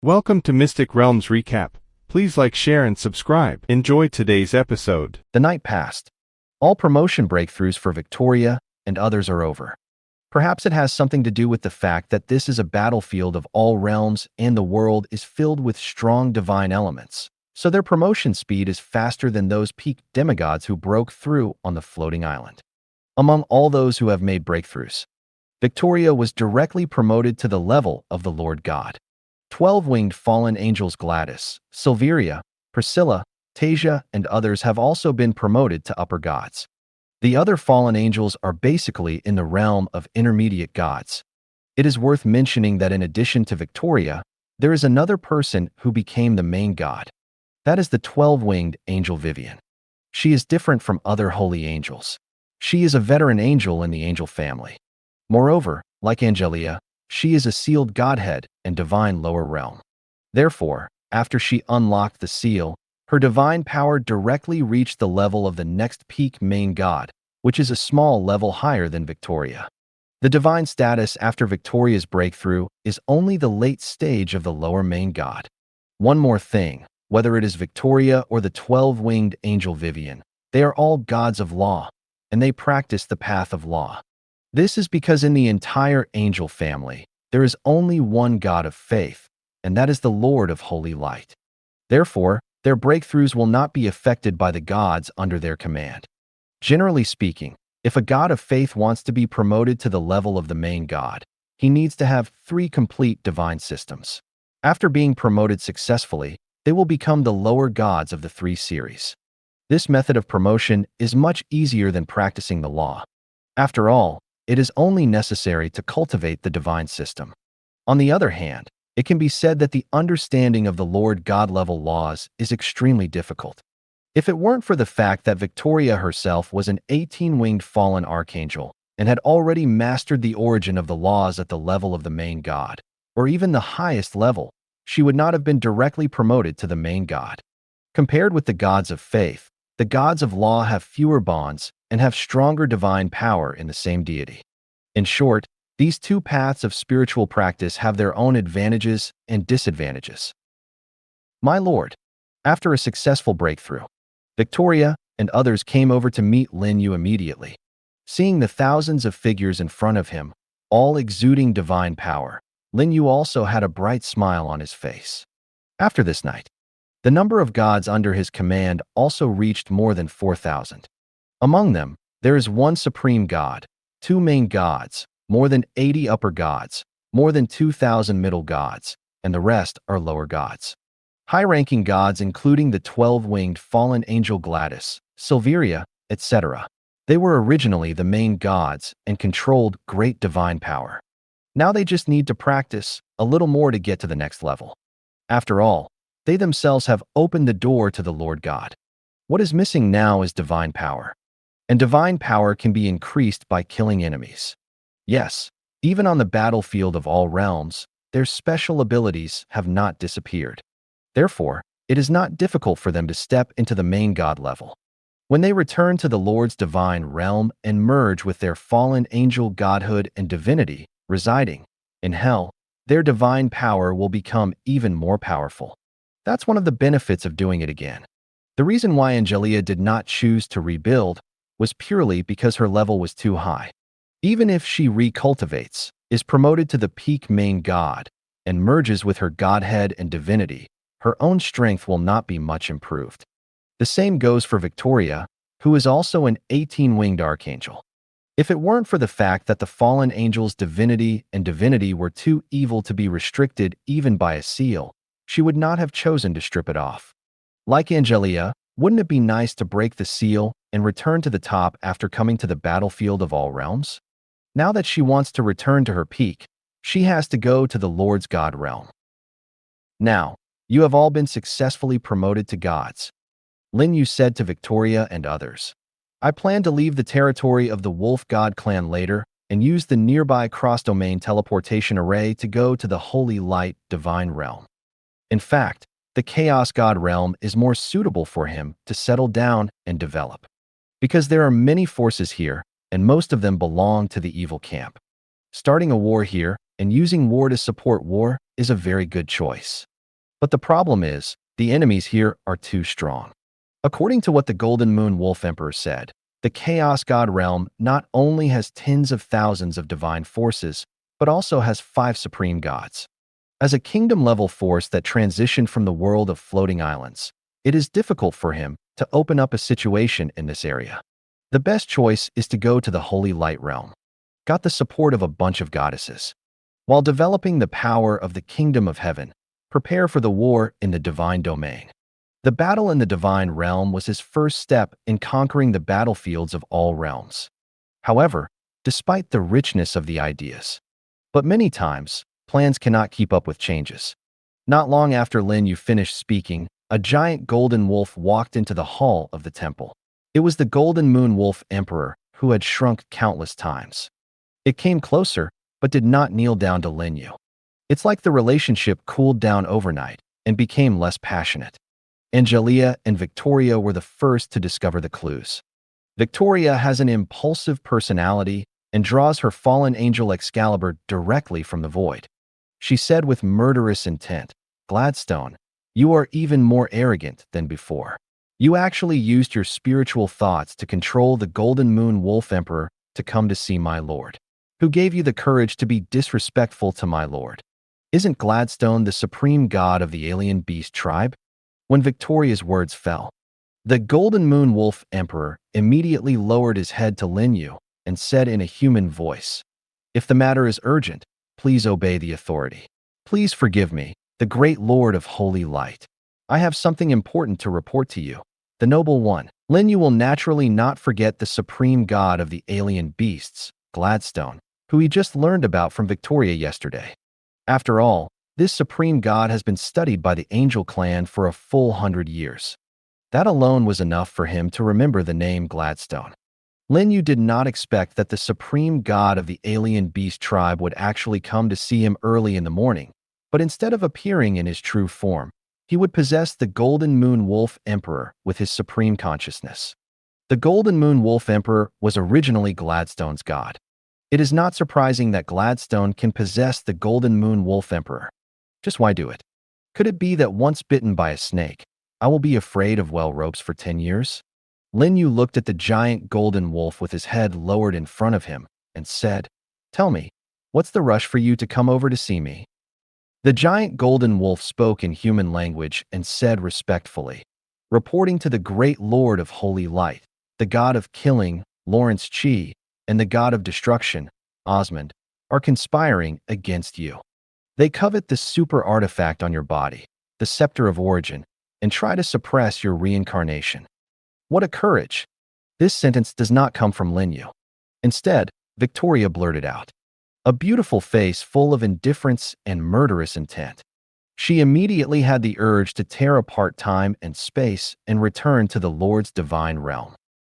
Welcome to Mystic Realms Recap. Please like, share, and subscribe. Enjoy today's episode. The night passed. All promotion breakthroughs for Victoria and others are over. Perhaps it has something to do with the fact that this is a battlefield of all realms and the world is filled with strong divine elements. So their promotion speed is faster than those peak demigods who broke through on the floating island. Among all those who have made breakthroughs, Victoria was directly promoted to the level of the Lord God. 12-winged fallen angels Gladys, Silveria, Priscilla, Tasia, and others have also been promoted to upper gods. The other fallen angels are basically in the realm of intermediate gods. It is worth mentioning that in addition to Victoria, there is another person who became the main god. That is the 12-winged angel Vivian. She is different from other holy angels. She is a veteran angel in the angel family. Moreover, like Angelia, she is a sealed godhead and divine lower realm. Therefore, after she unlocked the seal, her divine power directly reached the level of the next peak main god, which is a small level higher than Victoria. The divine status after Victoria's breakthrough is only the late stage of the lower main god. One more thing, whether it is Victoria or the 12-winged angel Vivian, they are all gods of law, and they practice the path of law. This is because in the entire angel family, there is only one God of faith, and that is the Lord of Holy Light. Therefore, their breakthroughs will not be affected by the gods under their command. Generally speaking, if a God of faith wants to be promoted to the level of the main god, he needs to have 3 complete divine systems. After being promoted successfully, they will become the lower gods of the 3 series. This method of promotion is much easier than practicing the law. After all, it is only necessary to cultivate the divine system. On the other hand, it can be said that the understanding of the Lord God level laws is extremely difficult. If it weren't for the fact that Victoria herself was an 18-winged fallen archangel and had already mastered the origin of the laws at the level of the main god, or even the highest level, she would not have been directly promoted to the main god. Compared with the gods of faith, the gods of law have fewer bonds and have stronger divine power in the same deity. In short, these 2 paths of spiritual practice have their own advantages and disadvantages. My lord, after a successful breakthrough, Victoria and others came over to meet Lin Yu immediately. Seeing the thousands of figures in front of him, all exuding divine power, Lin Yu also had a bright smile on his face. After this night, the number of gods under his command also reached more than 4,000. Among them, there is 1 supreme god, 2 main gods, more than 80 upper gods, more than 2,000 middle gods, and the rest are lower gods. High-ranking gods including the 12-winged fallen angel Gladys, Silveria, etc. They were originally the main gods and controlled great divine power. Now they just need to practice a little more to get to the next level. After all, they themselves have opened the door to the Lord God. What is missing now is divine power. And divine power can be increased by killing enemies. Yes, even on the battlefield of all realms, their special abilities have not disappeared. Therefore, it is not difficult for them to step into the main god level. When they return to the Lord's divine realm and merge with their fallen angel godhood and divinity residing in hell, their divine power will become even more powerful. That's one of the benefits of doing it again. The reason why Angelia did not choose to rebuild was purely because her level was too high. Even if she recultivates, is promoted to the peak main god, and merges with her godhead and divinity, her own strength will not be much improved. The same goes for Victoria, who is also an 18-winged archangel. If it weren't for the fact that the fallen angel's divinity and divinity were too evil to be restricted even by a seal, she would not have chosen to strip it off. Like Angelia, wouldn't it be nice to break the seal and return to the top after coming to the battlefield of all realms? Now that she wants to return to her peak, she has to go to the Lord's God realm. Now, you have all been successfully promoted to gods. Lin Yu said to Victoria and others. I plan to leave the territory of the Wolf God clan later and use the nearby cross-domain teleportation array to go to the Holy Light divine realm. In fact, the Chaos God realm is more suitable for him to settle down and develop. Because there are many forces here, and most of them belong to the evil camp. Starting a war here and using war to support war is a very good choice. But the problem is, the enemies here are too strong. According to what the Golden Moon Wolf Emperor said, the Chaos God realm not only has tens of thousands of divine forces, but also has 5 supreme gods. As a kingdom-level force that transitioned from the world of floating islands, it is difficult for him to open up a situation in this area. The best choice is to go to the Holy Light realm. Got the support of a bunch of goddesses. While developing the power of the Kingdom of Heaven, prepare for the war in the divine domain. The battle in the divine realm was his first step in conquering the battlefields of all realms. However, despite the richness of the ideas, but many times, plans cannot keep up with changes. Not long after Lin Yu finished speaking, a giant golden wolf walked into the hall of the temple. It was the Golden Moon Wolf Emperor who had shrunk countless times. It came closer, but did not kneel down to Lin Yu. It's like the relationship cooled down overnight and became less passionate. Angelia and Victoria were the first to discover the clues. Victoria has an impulsive personality and draws her fallen angel Excalibur directly from the void. She said with murderous intent, "Gladstone, you are even more arrogant than before. You actually used your spiritual thoughts to control the Golden Moon Wolf Emperor to come to see my lord. Who gave you the courage to be disrespectful to my lord? Isn't Gladstone the supreme god of the alien beast tribe?" When Victoria's words fell, the Golden Moon Wolf Emperor immediately lowered his head to Lin Yu and said in a human voice, "If the matter is urgent, please obey the authority. Please forgive me, the great Lord of Holy Light. I have something important to report to you. The Noble One." Lin Yu will naturally not forget the supreme god of the alien beasts, Gladstone, who he just learned about from Victoria yesterday. After all, this supreme god has been studied by the Angel clan for a full 100 years. That alone was enough for him to remember the name Gladstone. Lin Yu did not expect that the supreme god of the alien beast tribe would actually come to see him early in the morning, but instead of appearing in his true form, he would possess the Golden Moon Wolf Emperor with his supreme consciousness. The Golden Moon Wolf Emperor was originally Gladstone's god. It is not surprising that Gladstone can possess the Golden Moon Wolf Emperor. Just why do it? Could it be that once bitten by a snake, I will be afraid of well ropes for 10 years? Lin Yu looked at the giant golden wolf with his head lowered in front of him and said, "Tell me, what's the rush for you to come over to see me?" The giant golden wolf spoke in human language and said respectfully, "Reporting to the great Lord of Holy Light, the god of killing, Lawrence Chi, and the god of destruction, Osmond, are conspiring against you. They covet the super artifact on your body, the Scepter of Origin, and try to suppress your reincarnation." What a courage! This sentence does not come from Lin Yu. Instead, Victoria blurted out, a beautiful face full of indifference and murderous intent. She immediately had the urge to tear apart time and space and return to the Lord's divine realm.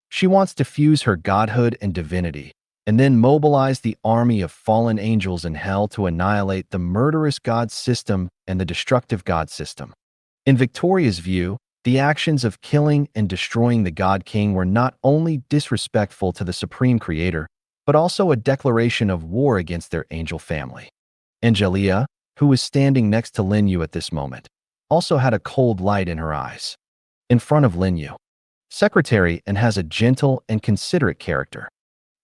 She wants to fuse her godhood and divinity, and then mobilize the army of fallen angels in hell to annihilate the murderous god system and the destructive god system. In Victoria's view, the actions of killing and destroying the God King were not only disrespectful to the Supreme Creator, but also a declaration of war against their angel family. Angelia, who was standing next to Lin Yu at this moment, also had a cold light in her eyes. In front of Lin Yu, secretary and has a gentle and considerate character.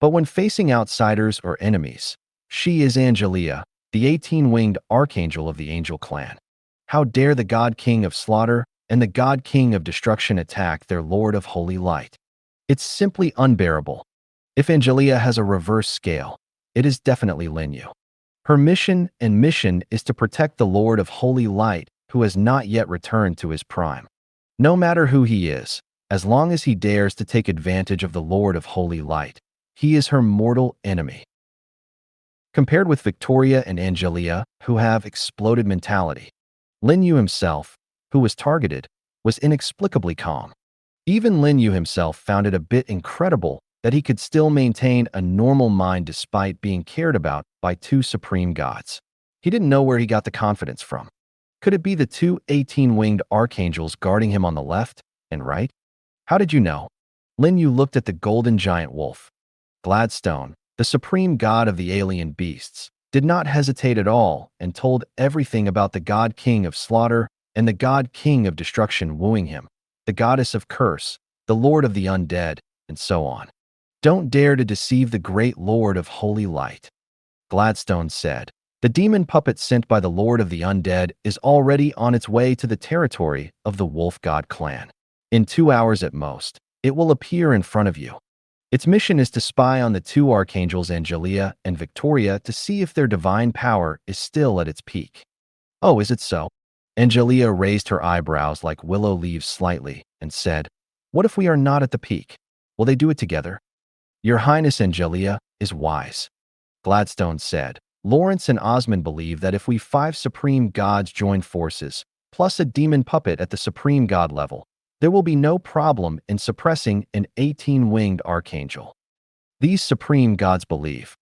But when facing outsiders or enemies, she is Angelia, the 18-winged archangel of the Angel clan. How dare the God King of Slaughter and the God King of Destruction attack their Lord of Holy Light? It's simply unbearable. If Angelia has a reverse scale, it is definitely Lin Yu. Her mission is to protect the Lord of Holy Light who has not yet returned to his prime. No matter who he is, as long as he dares to take advantage of the Lord of Holy Light, he is her mortal enemy. Compared with Victoria and Angelia, who have exploded mentality, Lin Yu himself, who was targeted, was inexplicably calm. Even Lin Yu himself found it a bit incredible that he could still maintain a normal mind despite being cared about by 2 supreme gods. He didn't know where he got the confidence from. Could it be the 2 18-winged archangels guarding him on the left and right? How did you know? Lin Yu looked at the golden giant wolf. Gladstone, the supreme god of the alien beasts, did not hesitate at all and told everything about the God King of Slaughter and the god king of destruction wooing him, the goddess of curse, the lord of the undead, and so on. Don't dare to deceive the great lord of holy light. Gladstone said. The demon puppet sent by the lord of the undead is already on its way to the territory of the wolf god clan. In 2 hours at most, it will appear in front of you. Its mission is to spy on the two archangels Angelia and Victoria to see if their divine power is still at its peak. Oh, is it so? Angelia raised her eyebrows like willow leaves slightly and said, What if we are not at the peak? Will they do it together? Your Highness Angelia is wise. Gladstone said, Lawrence and Osmond believe that if we 5 supreme gods join forces, plus a demon puppet at the supreme god level, there will be no problem in suppressing an 18-winged archangel. These supreme gods believe,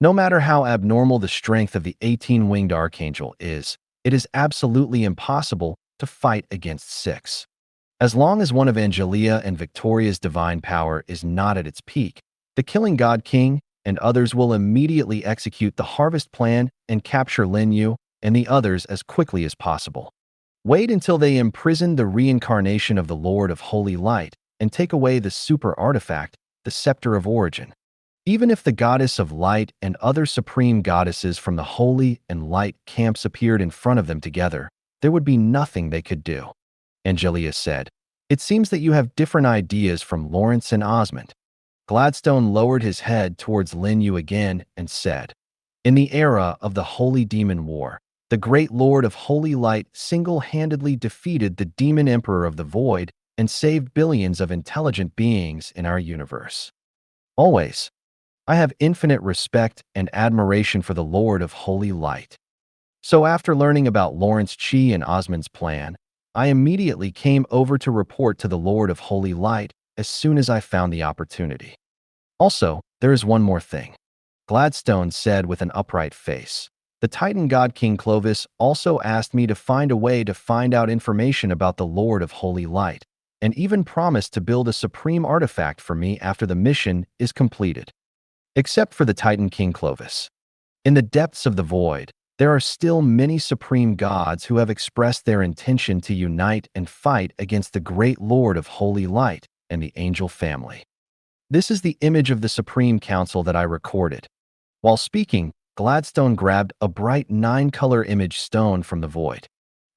no matter how abnormal the strength of the 18-winged archangel is, it is absolutely impossible to fight against 6. As long as one of Angelia and Victoria's divine power is not at its peak, the killing god king and others will immediately execute the harvest plan and capture Lin Yu and the others as quickly as possible. Wait until they imprison the reincarnation of the Lord of Holy Light and take away the super artifact, the Scepter of Origin. Even if the Goddess of Light and other supreme goddesses from the Holy and Light camps appeared in front of them together, there would be nothing they could do. Angelia said, It seems that you have different ideas from Lawrence and Osmond. Gladstone lowered his head towards Lin Yu again and said, In the era of the Holy Demon War, the great Lord of Holy Light single-handedly defeated the Demon Emperor of the Void and saved billions of intelligent beings in our universe. Always, I have infinite respect and admiration for the Lord of Holy Light. So after learning about Lawrence Chi and Osmond's plan, I immediately came over to report to the Lord of Holy Light as soon as I found the opportunity. Also, there is one more thing. Gladstone said with an upright face. The Titan god King Clovis also asked me to find a way to find out information about the Lord of Holy Light, and even promised to build a supreme artifact for me after the mission is completed. Except for the Titan King Clovis. In the depths of the void, there are still many supreme gods who have expressed their intention to unite and fight against the great Lord of Holy Light and the angel family. This is the image of the Supreme Council that I recorded. While speaking, Gladstone grabbed a bright 9-color image stone from the void.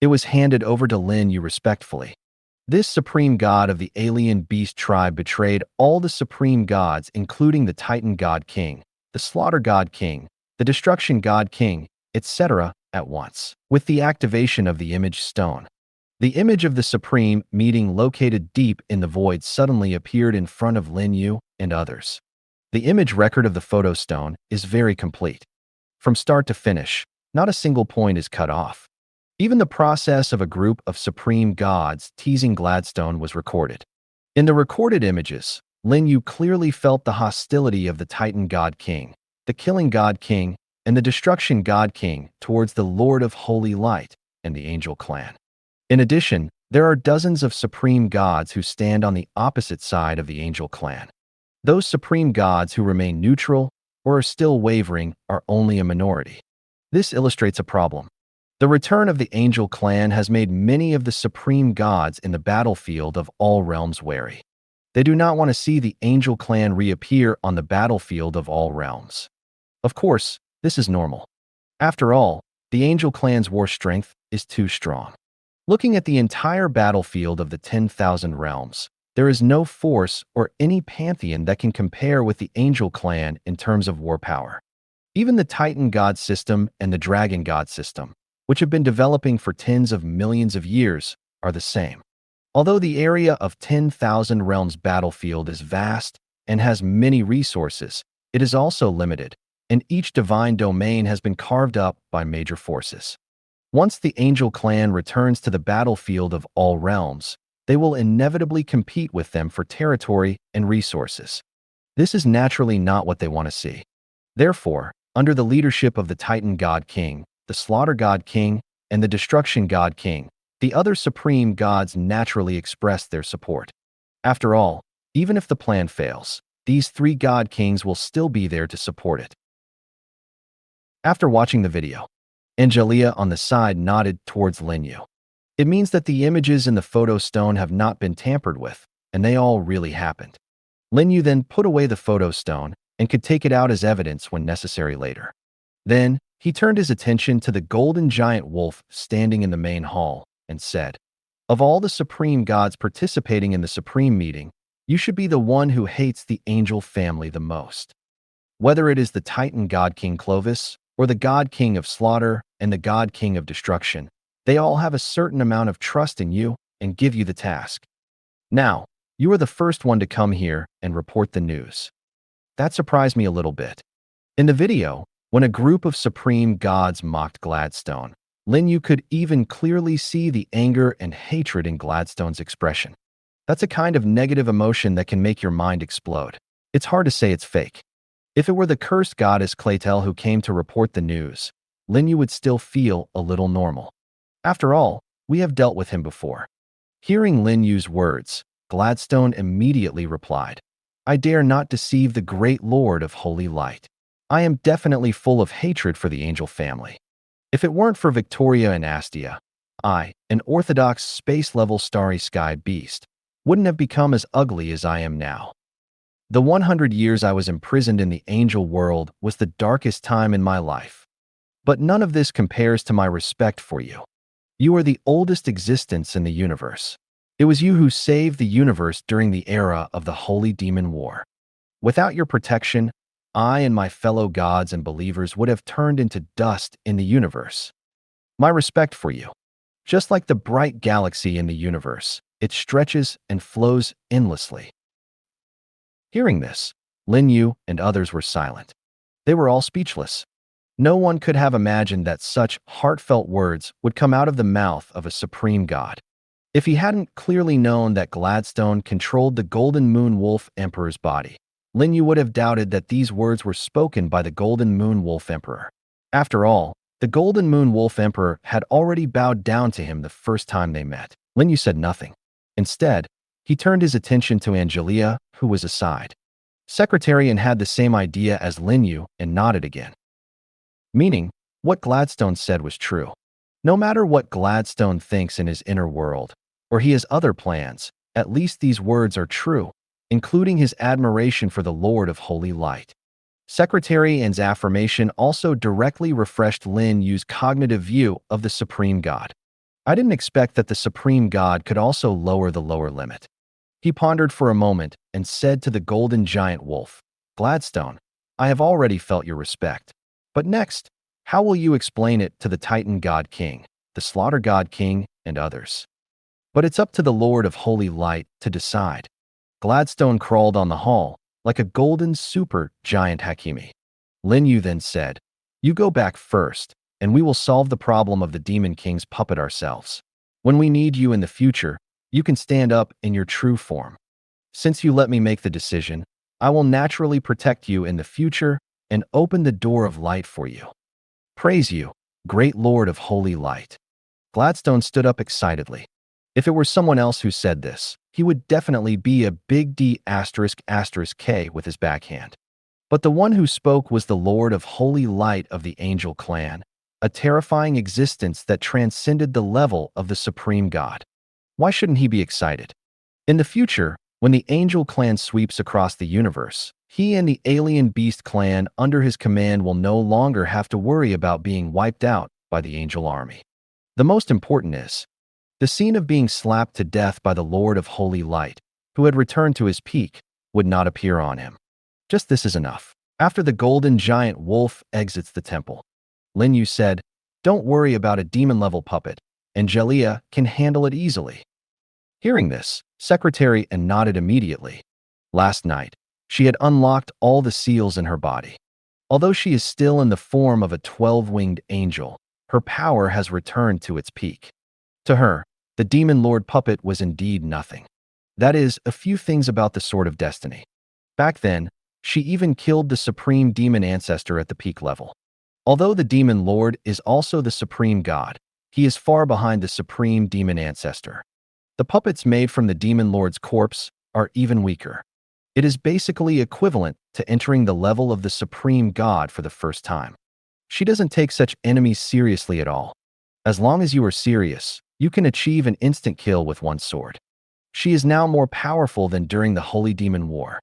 It was handed over to Lin Yu respectfully. This supreme god of the alien beast tribe betrayed all the supreme gods, including the Titan god king, the slaughter god king, the destruction god king, etc., at once, with the activation of the image stone. The image of the supreme meeting located deep in the void suddenly appeared in front of Lin Yu and others. The image record of the photo stone is very complete. From start to finish, not a single point is cut off. Even the process of a group of supreme gods teasing Gladstone was recorded. In the recorded images, Lin Yu clearly felt the hostility of the Titan god king, the killing god king, and the destruction god king towards the Lord of Holy Light and the angel clan. In addition, there are dozens of supreme gods who stand on the opposite side of the angel clan. Those supreme gods who remain neutral or are still wavering are only a minority. This illustrates a problem. The return of the angel clan has made many of the supreme gods in the battlefield of all realms wary. They do not want to see the angel clan reappear on the battlefield of all realms. Of course, this is normal. After all, the angel clan's war strength is too strong. Looking at the entire battlefield of the 10,000 realms, there is no force or any pantheon that can compare with the angel clan in terms of war power. Even the Titan god system and the Dragon god system, which have been developing for tens of millions of years, are the same. Although the area of 10,000 realms battlefield is vast and has many resources, it is also limited, and each divine domain has been carved up by major forces. Once the angel clan returns to the battlefield of all realms, they will inevitably compete with them for territory and resources. This is naturally not what they want to see. Therefore, under the leadership of the Titan god king, the slaughter god king, and the destruction god king, the other supreme gods naturally express their support. After all, even if the plan fails, these 3 god kings will still be there to support it. After watching the video, Angelia on the side nodded towards Lin Yu. It means that the images in the photo stone have not been tampered with, and they all really happened. Lin Yu then put away the photo stone and could take it out as evidence when necessary later. Then, he turned his attention to the golden giant wolf standing in the main hall and said, "Of all the supreme gods participating in the supreme meeting, you should be the one who hates the angel family the most. Whether it is the Titan God King Clovis, or the God King of Slaughter and the God King of Destruction, they all have a certain amount of trust in you and give you the task. Now, you are the first one to come here and report the news." That surprised me a little bit. In the video, when a group of supreme gods mocked Gladstone, Lin Yu could even clearly see the anger and hatred in Gladstone's expression. That's a kind of negative emotion that can make your mind explode. It's hard to say it's fake. If it were the cursed goddess Claytel who came to report the news, Lin Yu would still feel a little normal. After all, we have dealt with him before. Hearing Lin Yu's words, Gladstone immediately replied, "I dare not deceive the great Lord of Holy Light. I am definitely full of hatred for the angel family. If it weren't for Victoria and Astia, I, an orthodox space-level starry sky beast, wouldn't have become as ugly as I am now. The 100 years I was imprisoned in the angel world was the darkest time in my life. But none of this compares to my respect for you. You are the oldest existence in the universe. It was you who saved the universe during the era of the Holy Demon War. Without your protection, I and my fellow gods and believers would have turned into dust in the universe. My respect for you. Just like the bright galaxy in the universe, it stretches and flows endlessly." Hearing this, Lin Yu and others were silent. They were all speechless. No one could have imagined that such heartfelt words would come out of the mouth of a supreme god. If he hadn't clearly known that Gladstone controlled the Golden Moon Wolf Emperor's body, Lin Yu would have doubted that these words were spoken by the Golden Moon Wolf Emperor. After all, the Golden Moon Wolf Emperor had already bowed down to him the first time they met. Lin Yu said nothing. Instead, he turned his attention to Angelia, who was aside. Secretarian had the same idea as Lin Yu and nodded again. Meaning, what Gladstone said was true. No matter what Gladstone thinks in his inner world, or he has other plans, at least these words are true, including his admiration for the Lord of Holy Light. Secretary An's affirmation also directly refreshed Lin Yu's cognitive view of the Supreme God. I didn't expect that the Supreme God could also lower the lower limit. He pondered for a moment and said to the golden giant wolf, "Gladstone, I have already felt your respect. But next, how will you explain it to the Titan God King, the Slaughter God King, and others? But it's up to the Lord of Holy Light to decide." Gladstone crawled on the hall like a golden super giant Hakimi. Lin Yu then said, "You go back first, and we will solve the problem of the Demon King's puppet ourselves. When we need you in the future, you can stand up in your true form. Since you let me make the decision, I will naturally protect you in the future and open the door of light for you. Praise you, great Lord of Holy Light." Gladstone stood up excitedly. If it were someone else who said this, he would definitely be a big D ** K with his backhand. But the one who spoke was the Lord of Holy Light of the Angel Clan, a terrifying existence that transcended the level of the Supreme God. Why shouldn't he be excited? In the future, when the Angel Clan sweeps across the universe, he and the Alien Beast Clan under his command will no longer have to worry about being wiped out by the Angel Army. The most important is, the scene of being slapped to death by the Lord of Holy Light, who had returned to his peak, would not appear on him. Just this is enough. After the golden giant wolf exits the temple, Lin Yu said, "Don't worry about a demon-level puppet. Angelia can handle it easily." Hearing this, Secretary An nodded immediately. Last night, she had unlocked all the seals in her body. Although she is still in the form of a 12-winged angel, her power has returned to its peak. To her, the Demon Lord puppet was indeed nothing. That is, a few things about the Sword of Destiny. Back then, she even killed the Supreme Demon Ancestor at the peak level. Although the Demon Lord is also the Supreme God, he is far behind the Supreme Demon Ancestor. The puppets made from the Demon Lord's corpse are even weaker. It is basically equivalent to entering the level of the Supreme God for the first time. She doesn't take such enemies seriously at all. As long as you are serious, You can achieve an instant kill with one sword. She is now more powerful than during the Holy Demon War.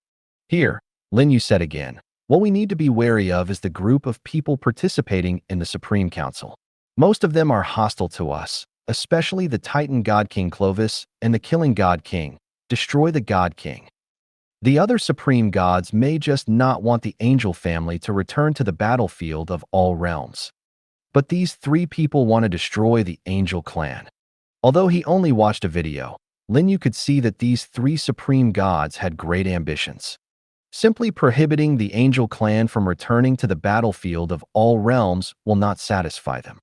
Here, Lin Yu said again, what we need to be wary of is the group of people participating in the Supreme Council. Most of them are hostile to us, especially the Titan God King Clovis and the Killing God King. Destroy the God King. The other supreme gods may just not want the angel family to return to the battlefield of all realms. But these three people want to destroy the angel clan. Although he only watched a video, Lin Yu could see that these three supreme gods had great ambitions. Simply prohibiting the angel clan from returning to the battlefield of all realms will not satisfy them.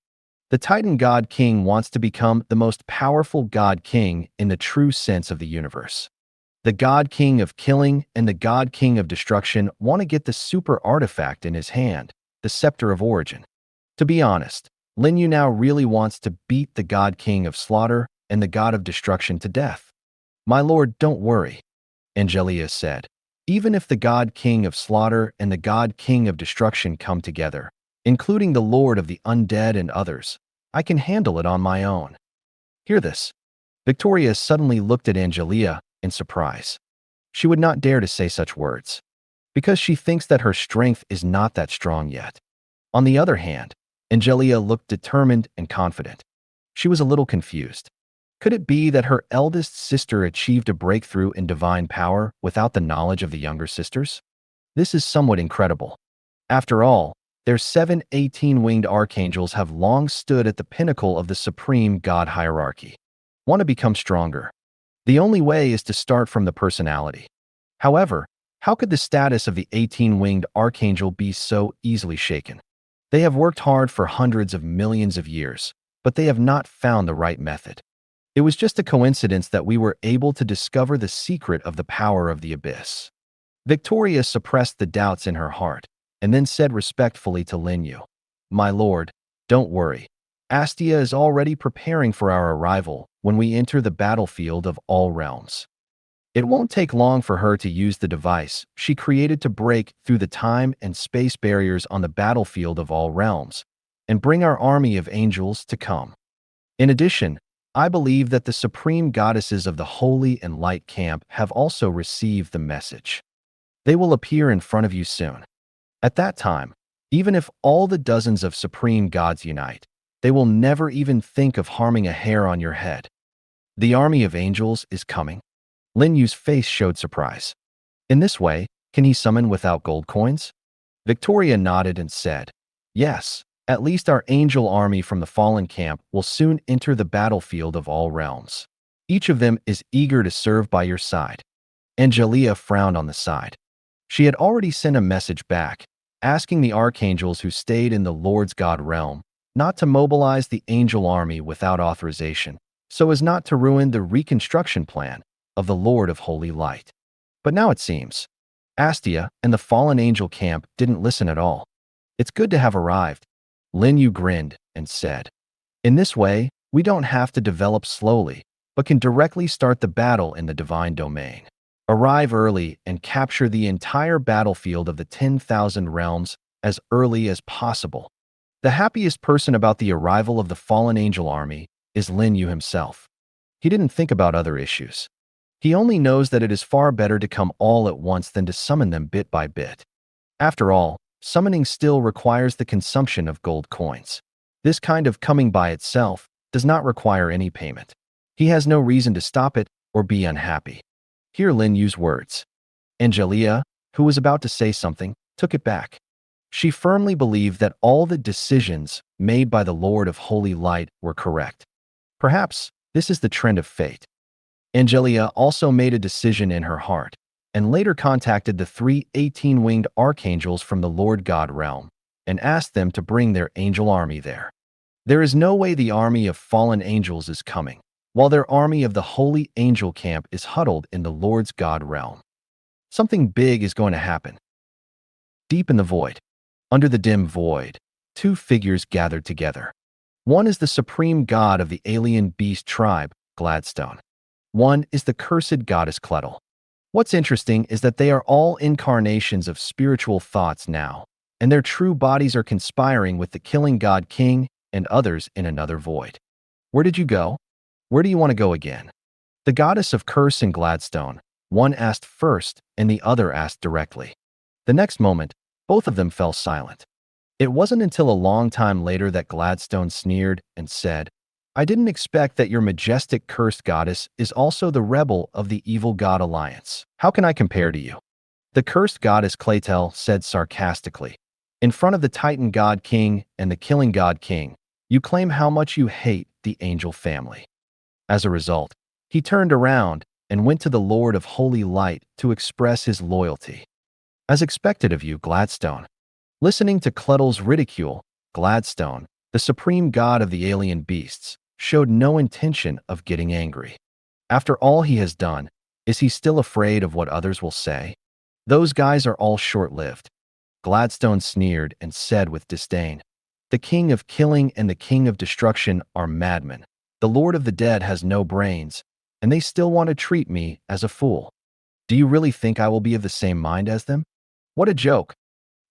The Titan God King wants to become the most powerful God King in the true sense of the universe. The God King of Killing and the God King of Destruction want to get the super artifact in his hand, the Scepter of Origin. To be honest, Lin Yu now really wants to beat the God King of Slaughter and the God of Destruction to death. My lord, don't worry, Angelia said. Even if the God King of Slaughter and the God King of Destruction come together, including the Lord of the Undead and others, I can handle it on my own. Hear this. Victoria suddenly looked at Angelia in surprise. She would not dare to say such words, because she thinks that her strength is not that strong yet. On the other hand, Angelia looked determined and confident. She was a little confused. Could it be that her eldest sister achieved a breakthrough in divine power without the knowledge of the younger sisters? This is somewhat incredible. After all, their 7 18-winged archangels have long stood at the pinnacle of the supreme god hierarchy. Want to become stronger? The only way is to start from the personality. However, how could the status of the 18-winged archangel be so easily shaken? They have worked hard for hundreds of millions of years, but they have not found the right method. It was just a coincidence that we were able to discover the secret of the power of the abyss. Victoria suppressed the doubts in her heart and then said respectfully to Lin Yu, My lord, don't worry. Astia is already preparing for our arrival when we enter the battlefield of all realms. It won't take long for her to use the device she created to break through the time and space barriers on the battlefield of all realms and bring our army of angels to come. In addition, I believe that the supreme goddesses of the Holy and Light camp have also received the message. They will appear in front of you soon. At that time, even if all the dozens of supreme gods unite, they will never even think of harming a hair on your head. The army of angels is coming. Lin Yu's face showed surprise. In this way, can he summon without gold coins? Victoria nodded and said, Yes. At least our angel army from the fallen camp will soon enter the battlefield of all realms. Each of them is eager to serve by your side. Angelia frowned on the side. She had already sent a message back, asking the archangels who stayed in the Lord's God realm not to mobilize the angel army without authorization, so as not to ruin the reconstruction plan of the Lord of Holy Light. But now it seems, Astia and the fallen angel camp didn't listen at all. It's good to have arrived. Lin Yu grinned and said, In this way, we don't have to develop slowly, but can directly start the battle in the divine domain. Arrive early and capture the entire battlefield of the 10,000 realms as early as possible. The happiest person about the arrival of the fallen angel army is Lin Yu himself. He didn't think about other issues. He only knows that it is far better to come all at once than to summon them bit by bit. After all, summoning still requires the consumption of gold coins. This kind of coming by itself does not require any payment. He has no reason to stop it or be unhappy. Hear Lin Yu's words. Angelia, who was about to say something, took it back. She firmly believed that all the decisions made by the Lord of Holy Light were correct. Perhaps this is the trend of fate. Angelia also made a decision in her heart, and later contacted the 3 18-winged archangels from the Lord God realm and asked them to bring their angel army there. There is no way the army of fallen angels is coming, while their army of the holy angel camp is huddled in the Lord's God realm. Something big is going to happen. Deep in the void, under the dim void, two figures gathered together. One is the supreme god of the alien beast tribe, Gladstone. One is the cursed goddess Clettle. What's interesting is that they are all incarnations of spiritual thoughts now, and their true bodies are conspiring with the killing god king and others in another void. Where did you go? Where do you want to go again? The goddess of curse and Gladstone, one asked first and the other asked directly. The next moment, both of them fell silent. It wasn't until a long time later that Gladstone sneered and said, I didn't expect that your majestic cursed goddess is also the rebel of the evil god alliance. How can I compare to you? The cursed goddess Claytel said sarcastically. In front of the Titan god king and the killing god king, you claim how much you hate the angel family. As a result, he turned around and went to the Lord of Holy Light to express his loyalty. As expected of you, Gladstone. Listening to Cletel's ridicule, Gladstone, the supreme god of the alien beasts, showed no intention of getting angry. After all he has done, is he still afraid of what others will say? Those guys are all short-lived. Gladstone sneered and said with disdain, the king of killing and the king of destruction are madmen. The Lord of the Dead has no brains, and they still want to treat me as a fool. Do you really think I will be of the same mind as them? What a joke.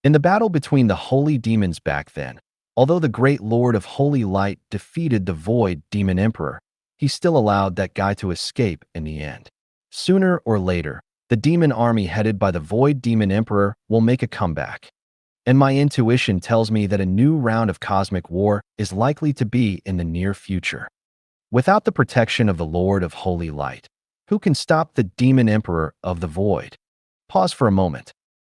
In the battle between the holy demons back then, although the great Lord of Holy Light defeated the Void Demon Emperor, he still allowed that guy to escape in the end. Sooner or later, the demon army headed by the Void Demon Emperor will make a comeback. And my intuition tells me that a new round of cosmic war is likely to be in the near future. Without the protection of the Lord of Holy Light, who can stop the Demon Emperor of the Void? Pause for a moment.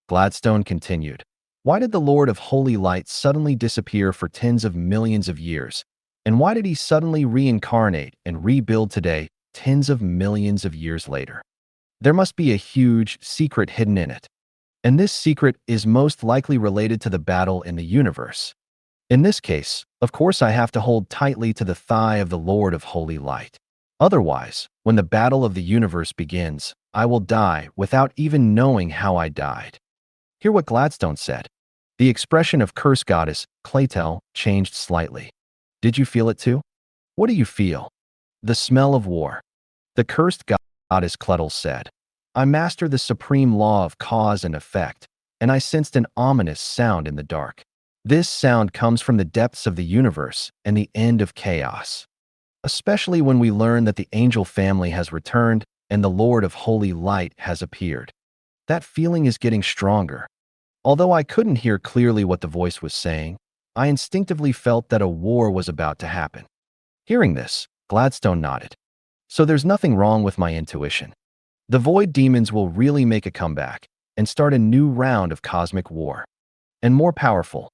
Gladstone continued. Why did the Lord of Holy Light suddenly disappear for tens of millions of years? And why did he suddenly reincarnate and rebuild today, tens of millions of years later? There must be a huge secret hidden in it. And this secret is most likely related to the battle in the universe. In this case, of course, I have to hold tightly to the thigh of the Lord of Holy Light. Otherwise, when the battle of the universe begins, I will die without even knowing how I died. Hear what Gladstone said. The expression of curse goddess, Claytel, changed slightly. Did you feel it too? What do you feel? The smell of war. The cursed goddess Cletel said, I master the supreme law of cause and effect, and I sensed an ominous sound in the dark. This sound comes from the depths of the universe and the end of chaos. Especially when we learn that the angel family has returned and the Lord of Holy Light has appeared. That feeling is getting stronger. Although I couldn't hear clearly what the voice was saying, I instinctively felt that a war was about to happen. Hearing this, Gladstone nodded. So there's nothing wrong with my intuition. The Void Demons will really make a comeback and start a new round of cosmic war. And more powerful,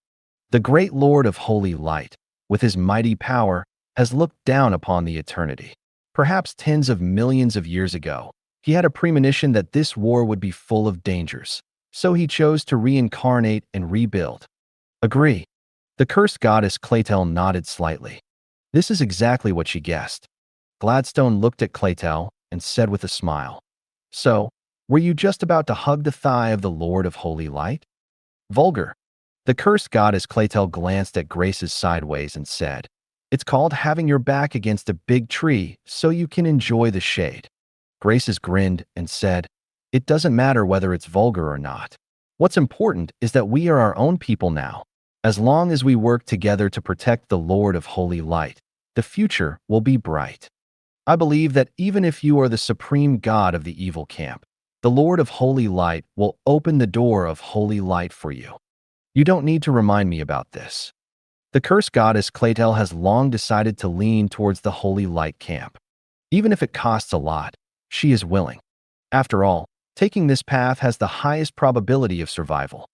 the great Lord of Holy Light, with his mighty power, has looked down upon the eternity. Perhaps tens of millions of years ago, he had a premonition that this war would be full of dangers, so he chose to reincarnate and rebuild. Agree. The cursed goddess Claytel nodded slightly. This is exactly what she guessed. Gladstone looked at Claytel and said with a smile, So, were you just about to hug the thigh of the Lord of Holy Light? Vulgar. The cursed goddess Claytel glanced at Grace's sideways and said, It's called having your back against a big tree so you can enjoy the shade. Grace's grinned and said, It doesn't matter whether it's vulgar or not. What's important is that we are our own people now. As long as we work together to protect the Lord of Holy Light, the future will be bright. I believe that even if you are the supreme god of the evil camp, the Lord of Holy Light will open the door of holy light for you. You don't need to remind me about this. The cursed goddess Claytel has long decided to lean towards the holy light camp. Even if it costs a lot, she is willing. After all, taking this path has the highest probability of survival.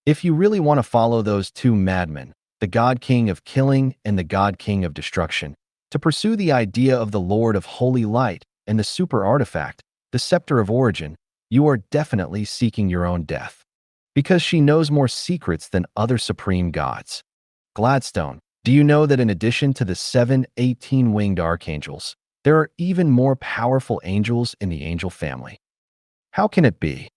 If you really want to follow those two madmen, the God King of Killing and the God King of Destruction, to pursue the idea of the Lord of Holy Light and the super artifact, the Scepter of Origin, you are definitely seeking your own death. Because she knows more secrets than other supreme gods. Gladstone, do you know that in addition to the 7 18-winged archangels, there are even more powerful angels in the angel family? How can it be?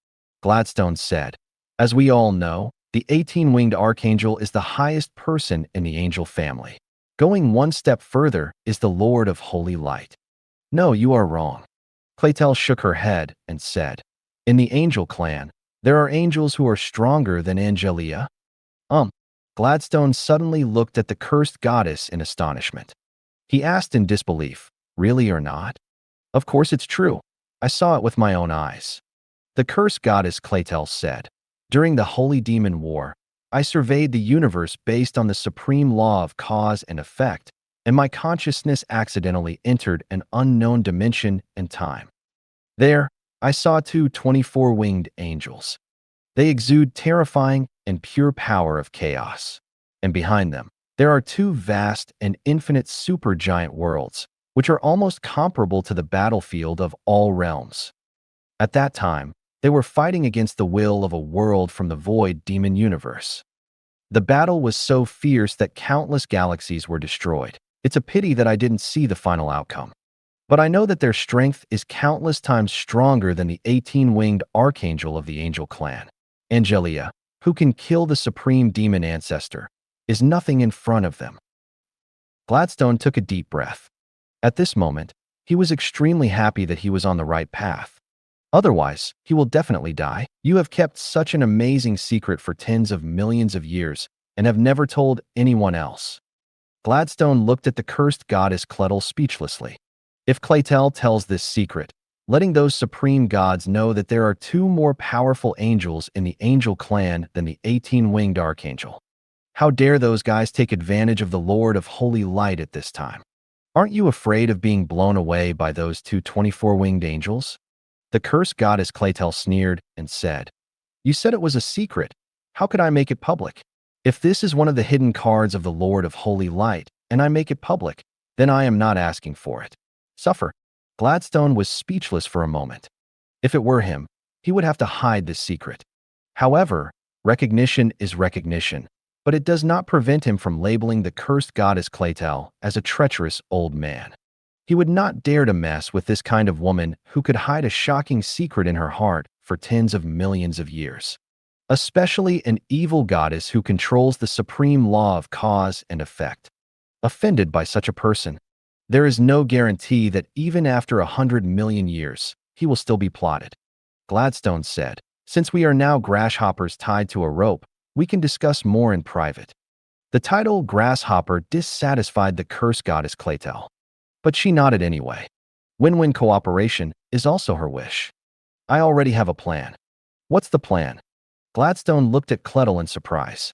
Gladstone said, As we all know, the 18-winged archangel is the highest person in the angel family. Going one step further is the Lord of Holy Light. No, you are wrong. Claytel shook her head and said, In the angel clan, there are angels who are stronger than Angelia. Gladstone suddenly looked at the cursed goddess in astonishment. He asked in disbelief, Really or not? Of course it's true. I saw it with my own eyes. The cursed goddess Claytel said, during the Holy Demon War, I surveyed the universe based on the supreme law of cause and effect, and my consciousness accidentally entered an unknown dimension and time. There, I saw two 24-winged angels. They exude terrifying and pure power of chaos. And behind them, there are two vast and infinite supergiant worlds, which are almost comparable to the battlefield of all realms. At that time, they were fighting against the will of a world from the void demon universe. The battle was so fierce that countless galaxies were destroyed. It's a pity that I didn't see the final outcome. But I know that their strength is countless times stronger than the 18-winged archangel of the angel clan. Angelia, who can kill the supreme demon ancestor, is nothing in front of them. Gladstone took a deep breath. At this moment, he was extremely happy that he was on the right path. Otherwise, he will definitely die. You have kept such an amazing secret for tens of millions of years and have never told anyone else. Gladstone looked at the cursed goddess Clettel speechlessly. If Claytel tells this secret, letting those supreme gods know that there are two more powerful angels in the angel clan than the 18-winged archangel. How dare those guys take advantage of the Lord of Holy Light at this time? Aren't you afraid of being blown away by those two 24-winged angels? The cursed goddess Claytel sneered and said, You said it was a secret. How could I make it public? If this is one of the hidden cards of the Lord of Holy Light, and I make it public, then I am not asking for it. Suffer. Gladstone was speechless for a moment. If it were him, he would have to hide this secret. However, recognition is recognition, but it does not prevent him from labeling the cursed goddess Claytel as a treacherous old man. He would not dare to mess with this kind of woman who could hide a shocking secret in her heart for tens of millions of years. Especially an evil goddess who controls the supreme law of cause and effect. Offended by such a person, there is no guarantee that even after 100 million years, he will still be plotted. Gladstone said, Since we are now grasshoppers tied to a rope, we can discuss more in private. The title grasshopper dissatisfied the cursed goddess Claytel. But she nodded anyway. Win-win cooperation is also her wish. I already have a plan. What's the plan? Gladstone looked at Clettel in surprise.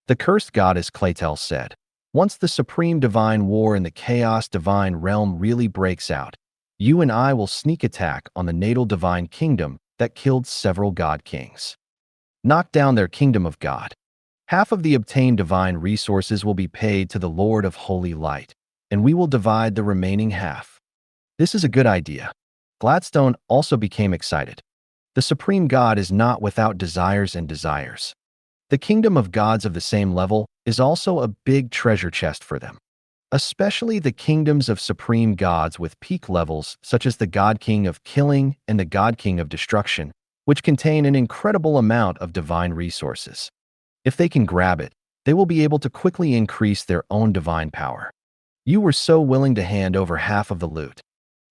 The cursed goddess Claytel said, Once the supreme divine war in the chaos divine realm really breaks out, you and I will sneak attack on the natal divine kingdom that killed several god kings. Knock down their kingdom of God. Half of the obtained divine resources will be paid to the Lord of Holy Light, and we will divide the remaining half. This is a good idea. Gladstone also became excited. The supreme God is not without desires and desires. The kingdom of gods of the same level is also a big treasure chest for them. Especially the kingdoms of supreme gods with peak levels such as the God King of Killing and the God King of Destruction, which contain an incredible amount of divine resources. If they can grab it, they will be able to quickly increase their own divine power. You were so willing to hand over half of the loot.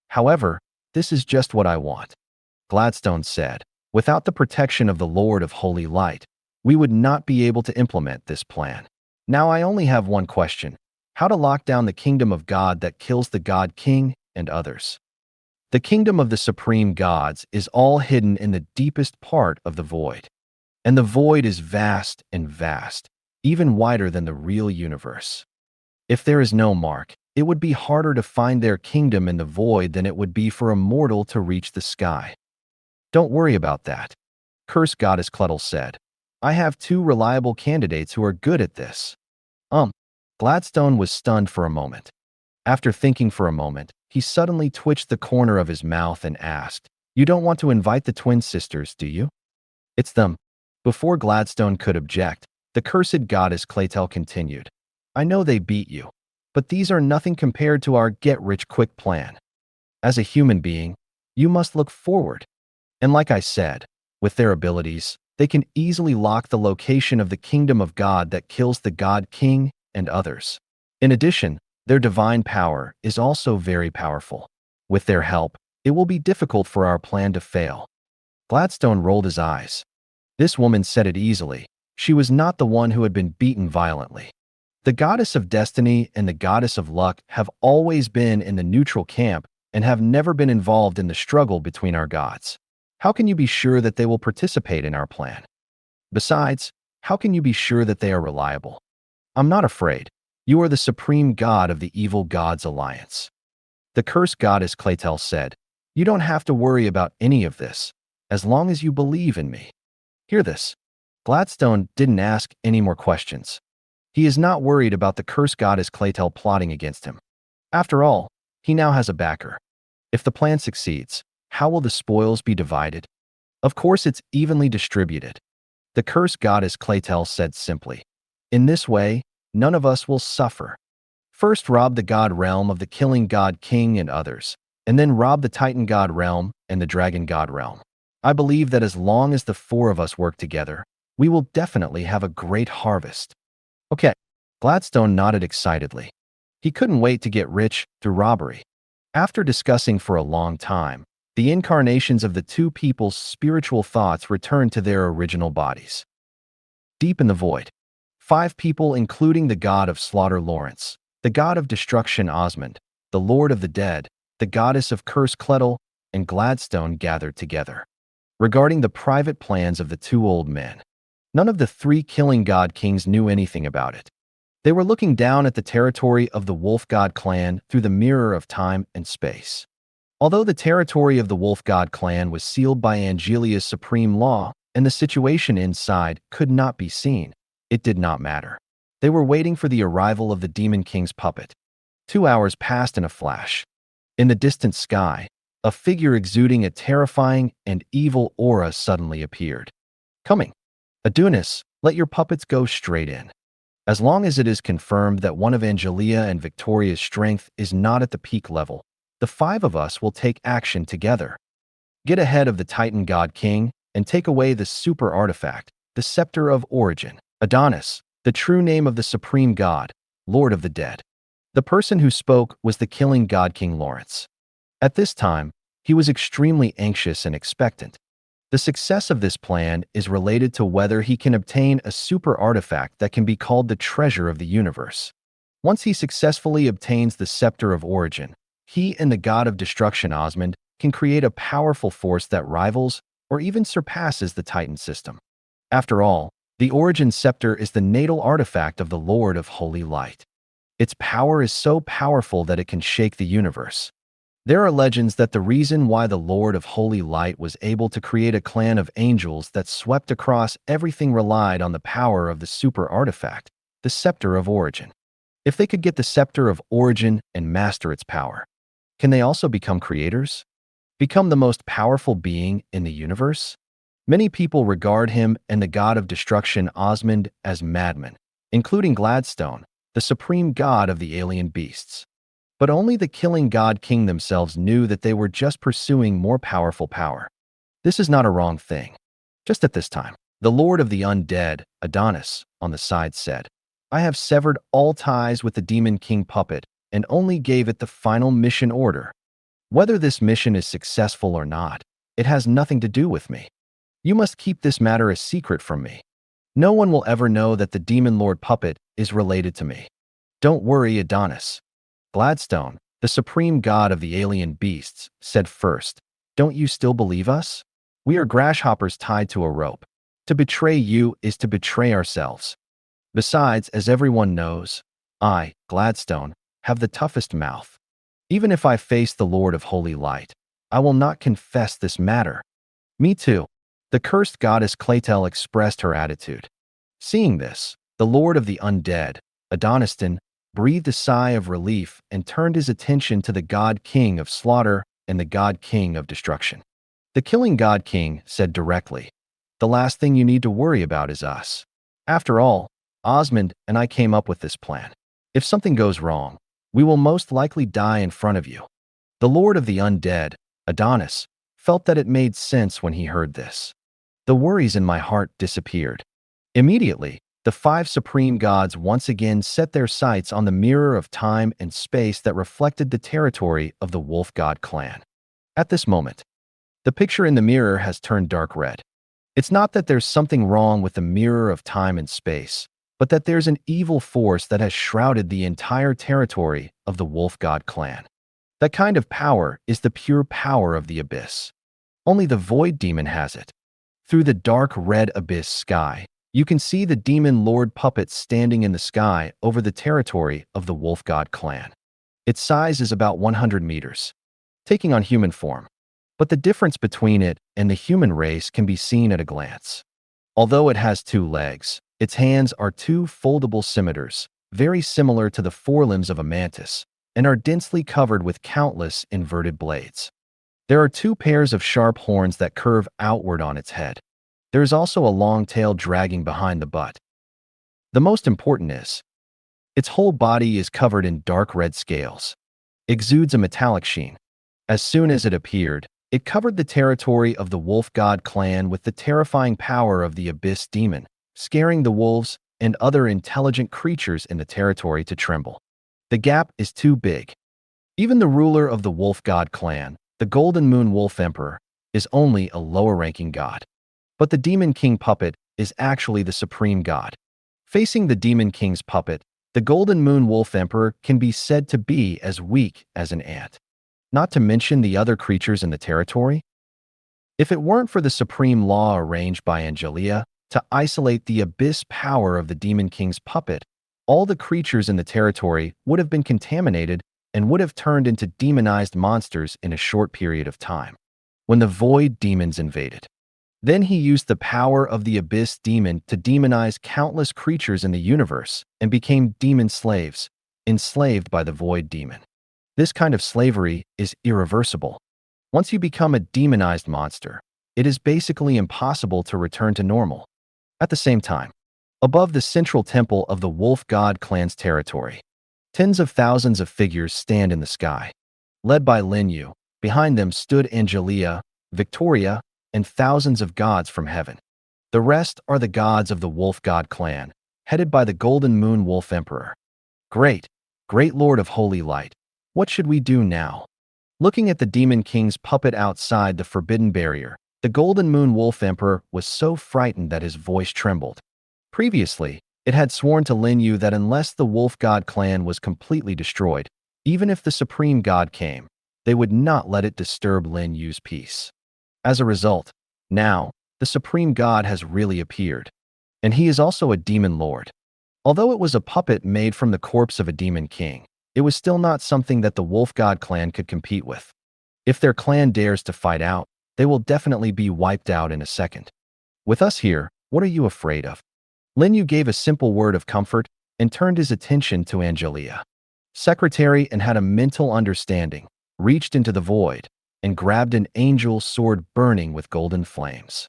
However, this is just what I want. Gladstone said, Without the protection of the Lord of Holy Light, we would not be able to implement this plan. Now I only have one question. How to lock down the kingdom of God that kills the God King and others? The kingdom of the supreme gods is all hidden in the deepest part of the void. And the void is vast and vast, even wider than the real universe. If there is no mark, it would be harder to find their kingdom in the void than it would be for a mortal to reach the sky. Don't worry about that. Cursed Goddess Clettel said, I have two reliable candidates who are good at this. Gladstone was stunned for a moment. After thinking for a moment, he suddenly twitched the corner of his mouth and asked, You don't want to invite the twin sisters, do you? It's them. Before Gladstone could object, the cursed goddess Claytel continued, I know they beat you, but these are nothing compared to our get-rich-quick plan. As a human being, you must look forward. And like I said, with their abilities, they can easily lock the location of the kingdom of God that kills the God King and others. In addition, their divine power is also very powerful. With their help, it will be difficult for our plan to fail. Gladstone rolled his eyes. This woman said it easily. She was not the one who had been beaten violently. The goddess of destiny and the goddess of luck have always been in the neutral camp and have never been involved in the struggle between our gods. How can you be sure that they will participate in our plan? Besides, how can you be sure that they are reliable? I'm not afraid. You are the supreme god of the evil gods alliance. The cursed goddess Claytel said, "You don't have to worry about any of this, as long as you believe in me." Hear this. Gladstone didn't ask any more questions. He is not worried about the cursed goddess Claytel plotting against him. After all, he now has a backer. If the plan succeeds, how will the spoils be divided? Of course it's evenly distributed. The cursed goddess Claytel said simply. In this way, none of us will suffer. First rob the god realm of the killing god king and others, and then rob the titan god realm and the dragon god realm. I believe that as long as the four of us work together, we will definitely have a great harvest. Okay, Gladstone nodded excitedly. He couldn't wait to get rich through robbery. After discussing for a long time, the incarnations of the two people's spiritual thoughts returned to their original bodies. Deep in the void, 5 people including the god of slaughter Lawrence, the god of destruction Osmond, the lord of the dead, the goddess of curse Clettle, and Gladstone gathered together. Regarding the private plans of the two old men, none of the 3 killing god kings knew anything about it. They were looking down at the territory of the Wolf God clan through the mirror of time and space. Although the territory of the Wolf God clan was sealed by Angelia's supreme law and the situation inside could not be seen, it did not matter. They were waiting for the arrival of the Demon King's puppet. 2 hours passed in a flash. In the distant sky, a figure exuding a terrifying and evil aura suddenly appeared. Coming. Adonis, let your puppets go straight in. As long as it is confirmed that one of Angelia and Victoria's strength is not at the peak level, the 5 of us will take action together. Get ahead of the Titan God King and take away the super artifact, the Scepter of Origin, Adonis, the true name of the Supreme God, Lord of the Dead. The person who spoke was the killing God King Lawrence. At this time, he was extremely anxious and expectant. The success of this plan is related to whether he can obtain a super artifact that can be called the treasure of the universe. Once he successfully obtains the Scepter of Origin, he and the god of destruction Osmond can create a powerful force that rivals or even surpasses the Titan system. After all, the Origin Scepter is the natal artifact of the Lord of Holy Light. Its power is so powerful that it can shake the universe. There are legends that the reason why the Lord of Holy Light was able to create a clan of angels that swept across everything relied on the power of the super artifact, the Scepter of Origin. If they could get the Scepter of Origin and master its power, can they also become creators? Become the most powerful being in the universe? Many people regard him and the god of destruction Osmond as madmen, including Gladstone, the supreme god of the alien beasts. But only the killing god king themselves knew that they were just pursuing more powerful power. This is not a wrong thing. Just at this time, the lord of the undead, Adonis, on the side said, I have severed all ties with the demon king puppet and only gave it the final mission order. Whether this mission is successful or not, it has nothing to do with me. You must keep this matter a secret from me. No one will ever know that the demon lord puppet is related to me. Don't worry, Adonis. Gladstone, the supreme god of the alien beasts, said first, don't you still believe us? We are grasshoppers tied to a rope. To betray you is to betray ourselves. Besides, as everyone knows, I, Gladstone, have the toughest mouth. Even if I face the Lord of Holy Light, I will not confess this matter. Me too. The cursed goddess Claytel expressed her attitude. Seeing this, the Lord of the Undead, Adoniston, breathed a sigh of relief and turned his attention to the God King of Slaughter and the God King of Destruction. The killing God King said directly, the last thing you need to worry about is us. After all, Osmond and I came up with this plan. If something goes wrong, we will most likely die in front of you. The Lord of the Undead, Adonis, felt that it made sense when he heard this. The worries in my heart disappeared. Immediately, the 5 supreme gods once again set their sights on the mirror of time and space that reflected the territory of the Wolf God clan. At this moment, the picture in the mirror has turned dark red. It's not that there's something wrong with the mirror of time and space, but that there's an evil force that has shrouded the entire territory of the Wolf God clan. That kind of power is the pure power of the abyss. Only the Void Demon has it. Through the dark red abyss sky, you can see the Demon Lord puppet standing in the sky over the territory of the Wolf God clan. Its size is about 100 meters, taking on human form, but the difference between it and the human race can be seen at a glance. Although it has 2 legs, its hands are 2 foldable scimitars, very similar to the forelimbs of a mantis, and are densely covered with countless inverted blades. There are 2 pairs of sharp horns that curve outward on its head. There is also a long tail dragging behind the butt. The most important is, its whole body is covered in dark red scales. Exudes a metallic sheen. As soon as it appeared, it covered the territory of the Wolf God clan with the terrifying power of the Abyss Demon, scaring the wolves and other intelligent creatures in the territory to tremble. The gap is too big. Even the ruler of the Wolf God clan, the Golden Moon Wolf Emperor, is only a lower-ranking god. But the Demon King puppet is actually the supreme god. Facing the Demon King's puppet, the Golden Moon Wolf Emperor can be said to be as weak as an ant. Not to mention the other creatures in the territory. If it weren't for the supreme law arranged by Angelia to isolate the abyss power of the Demon King's puppet, all the creatures in the territory would have been contaminated and would have turned into demonized monsters in a short period of time, when the Void Demons invaded. Then he used the power of the Abyss Demon to demonize countless creatures in the universe and became demon slaves, enslaved by the Void Demon. This kind of slavery is irreversible. Once you become a demonized monster, it is basically impossible to return to normal. At the same time, above the central temple of the Wolf God clan's territory, tens of thousands of figures stand in the sky. Led by Lin Yu, behind them stood Angelia, Victoria, and thousands of gods from heaven. The rest are the gods of the Wolf God clan, headed by the Golden Moon Wolf Emperor. Great Lord of Holy Light, what should we do now? Looking at the Demon King's puppet outside the forbidden barrier, the Golden Moon Wolf Emperor was so frightened that his voice trembled. Previously, it had sworn to Lin Yu that unless the Wolf God clan was completely destroyed, even if the Supreme God came, they would not let it disturb Lin Yu's peace. As a result, now, the Supreme God has really appeared, and he is also a Demon Lord. Although it was a puppet made from the corpse of a Demon King, it was still not something that the Wolf God clan could compete with. If their clan dares to fight out, they will definitely be wiped out in a second. With us here, what are you afraid of? Lin Yu gave a simple word of comfort and turned his attention to Angelia. Secretary and had a mental understanding, reached into the void, and grabbed an angel's sword burning with golden flames.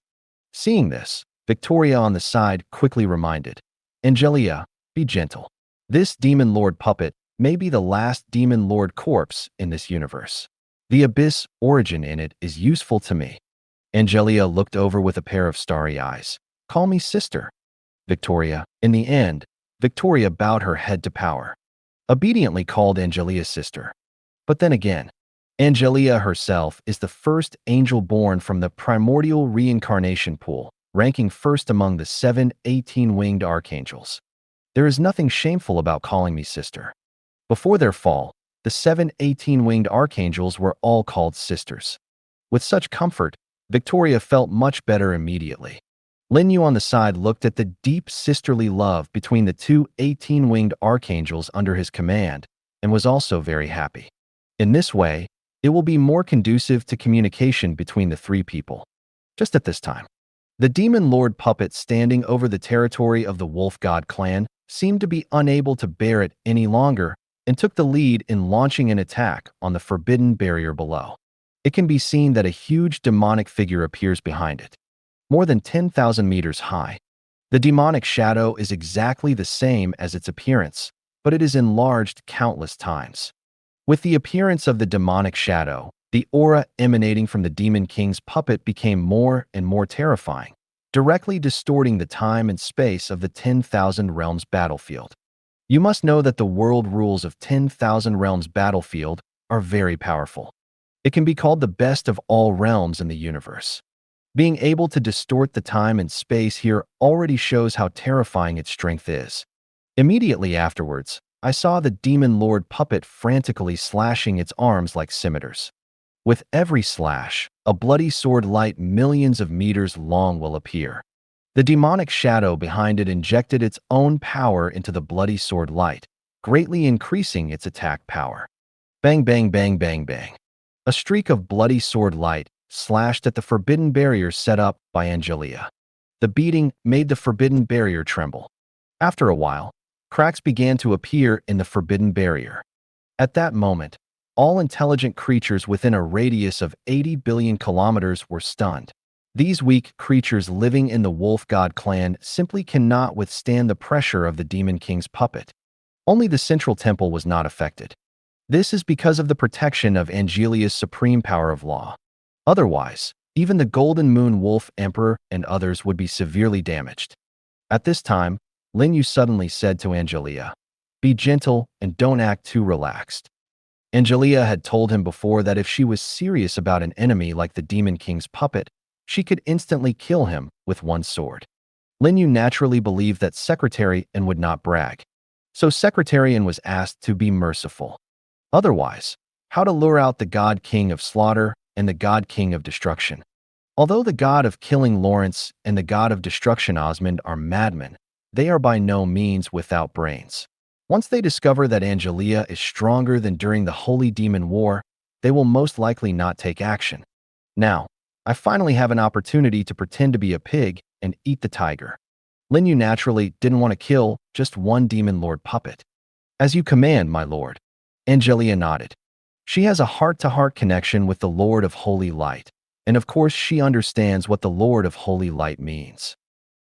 Seeing this, Victoria on the side quickly reminded, Angelia, be gentle. This Demon Lord puppet may be the last Demon Lord corpse in this universe. The abyss origin in it is useful to me. Angelia looked over with a pair of starry eyes. Call me sister. Victoria. In the end, Victoria bowed her head to power. Obediently called Angelia sister. But then again, Angelia herself is the first angel born from the primordial reincarnation pool, ranking first among the 7 18-winged archangels. There is nothing shameful about calling me sister. Before their fall, the 7 18-winged archangels were all called sisters. With such comfort, Victoria felt much better immediately. Lin Yu on the side looked at the deep sisterly love between the 2 18-winged archangels under his command and was also very happy. In this way, it will be more conducive to communication between the 3 people. Just at this time, the Demon Lord puppet standing over the territory of the Wolf God clan seemed to be unable to bear it any longer and took the lead in launching an attack on the forbidden barrier below. It can be seen that a huge demonic figure appears behind it, more than 10,000 meters high. The demonic shadow is exactly the same as its appearance, but it is enlarged countless times. With the appearance of the demonic shadow, the aura emanating from the Demon King's puppet became more and more terrifying, directly distorting the time and space of the 10,000 Realms battlefield. You must know that the world rules of 10,000 Realms battlefield are very powerful. It can be called the best of all realms in the universe. Being able to distort the time and space here already shows how terrifying its strength is. Immediately afterwards, I saw the demon lord puppet frantically slashing its arms like scimitars. With every slash, a bloody sword light millions of meters long will appear. The demonic shadow behind it injected its own power into the bloody sword light, greatly increasing its attack power. Bang, bang, bang, bang, bang. A streak of bloody sword light slashed at the forbidden barrier set up by Angelia. The beating made the forbidden barrier tremble. After a while, cracks began to appear in the forbidden barrier. At that moment, all intelligent creatures within a radius of 80 billion kilometers were stunned. These weak creatures living in the Wolf God clan simply cannot withstand the pressure of the Demon King's puppet. Only the central temple was not affected. This is because of the protection of Angelia's supreme power of law. Otherwise, even the Golden Moon Wolf Emperor and others would be severely damaged. At this time, Lin Yu suddenly said to Angelia, "Be gentle and don't act too relaxed." Angelia had told him before that if she was serious about an enemy like the Demon King's puppet, she could instantly kill him with one sword. Lin Yu naturally believed that Secretarian would not brag. So Secretarian was asked to be merciful. Otherwise, how to lure out the God King of Slaughter and the God King of Destruction? Although the God of Killing Lawrence and the God of Destruction Osmond are madmen, they are by no means without brains. Once they discover that Angelia is stronger than during the Holy Demon War, they will most likely not take action. Now, I finally have an opportunity to pretend to be a pig and eat the tiger. Lin Yu naturally didn't want to kill just one Demon Lord puppet. "As you command, my lord." Angelia nodded. She has a heart-to-heart connection with the Lord of Holy Light, and of course she understands what the Lord of Holy Light means.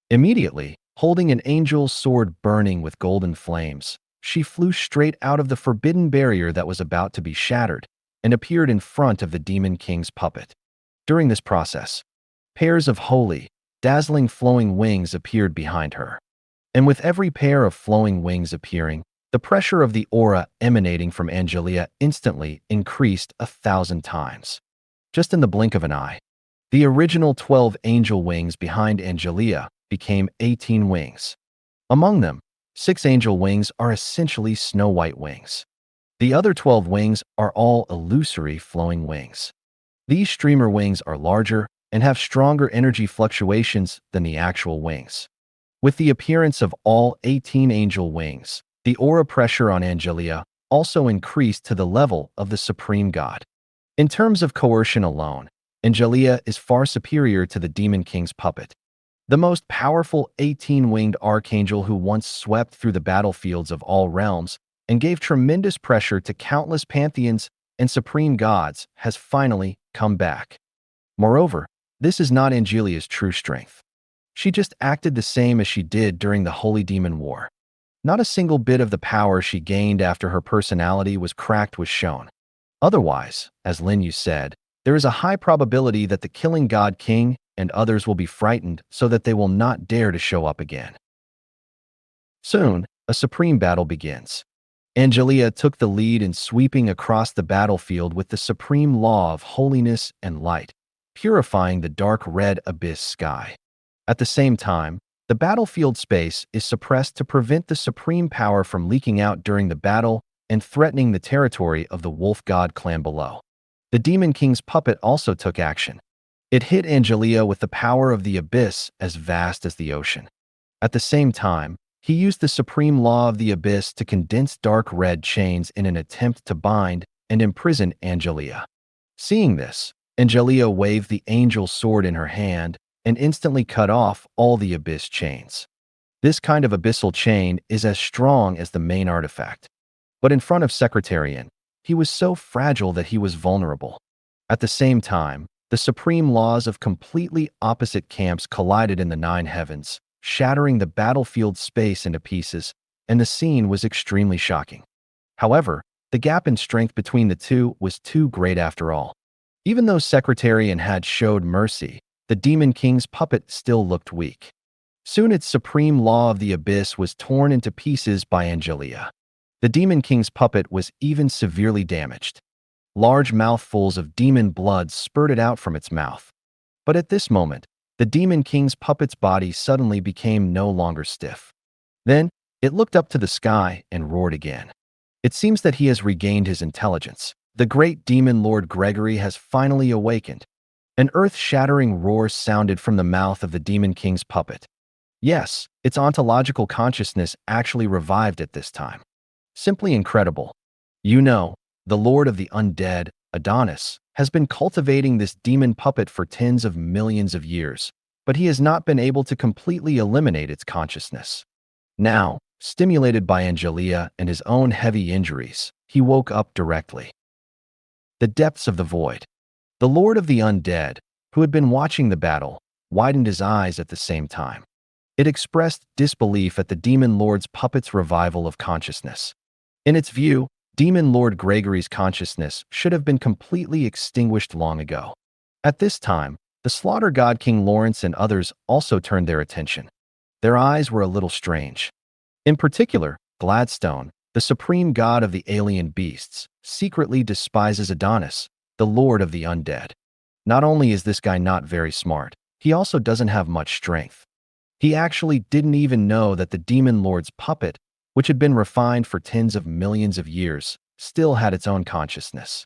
Immediately, holding an angel's sword burning with golden flames, she flew straight out of the forbidden barrier that was about to be shattered and appeared in front of the Demon King's puppet. During this process, pairs of holy, dazzling flowing wings appeared behind her. And with every pair of flowing wings appearing, the pressure of the aura emanating from Angelia instantly increased 1,000 times. Just in the blink of an eye, the original 12 angel wings behind Angelia became 18 wings. Among them, 6 angel wings are essentially snow-white wings. The other 12 wings are all illusory flowing wings. These streamer wings are larger and have stronger energy fluctuations than the actual wings. With the appearance of all 18 angel wings, the aura pressure on Angelia also increased to the level of the Supreme God. In terms of coercion alone, Angelia is far superior to the Demon King's puppet. The most powerful 18-winged archangel who once swept through the battlefields of all realms and gave tremendous pressure to countless pantheons and supreme gods has finally come back. Moreover, this is not Angelia's true strength. She just acted the same as she did during the Holy Demon War. Not a single bit of the power she gained after her personality was cracked was shown. Otherwise, as Lin Yu said, there is a high probability that the Killing God King and others will be frightened so that they will not dare to show up again. Soon, a supreme battle begins. Angelia took the lead in sweeping across the battlefield with the supreme law of holiness and light, purifying the dark red abyss sky. At the same time, the battlefield space is suppressed to prevent the supreme power from leaking out during the battle and threatening the territory of the Wolf God clan below. The Demon King's puppet also took action. It hit Angelia with the power of the abyss as vast as the ocean. At the same time, he used the supreme law of the abyss to condense dark red chains in an attempt to bind and imprison Angelia. Seeing this, Angelia waved the angel sword in her hand and instantly cut off all the abyss chains. This kind of abyssal chain is as strong as the main artifact. But in front of Secretarian, he was so fragile that he was vulnerable. At the same time, the supreme laws of completely opposite camps collided in the 9 heavens, shattering the battlefield space into pieces, and the scene was extremely shocking. However, the gap in strength between the two was too great after all. Even though Secretarian had showed mercy, the Demon King's puppet still looked weak. Soon its supreme law of the abyss was torn into pieces by Angelia. The Demon King's puppet was even severely damaged. Large mouthfuls of demon blood spurted out from its mouth. But at this moment, the Demon King's puppet's body suddenly became no longer stiff. Then, it looked up to the sky and roared again. It seems that he has regained his intelligence. The great demon Lord Gregory has finally awakened. An earth-shattering roar sounded from the mouth of the Demon King's puppet. Yes, its ontological consciousness actually revived at this time. Simply incredible. You know, the Lord of the Undead, Adonis, has been cultivating this demon puppet for tens of millions of years, but he has not been able to completely eliminate its consciousness. Now, stimulated by Angelia and his own heavy injuries, he woke up directly. The depths of the void. The Lord of the Undead, who had been watching the battle, widened his eyes at the same time. It expressed disbelief at the Demon Lord's puppet's revival of consciousness. In its view, Demon Lord Gregory's consciousness should have been completely extinguished long ago. At this time, the Slaughter God King Lawrence and others also turned their attention. Their eyes were a little strange. In particular, Gladstone, the supreme god of the alien beasts, secretly despises Adonis, the Lord of the Undead. Not only is this guy not very smart, he also doesn't have much strength. He actually didn't even know that the Demon Lord's puppet, which had been refined for tens of millions of years, still had its own consciousness.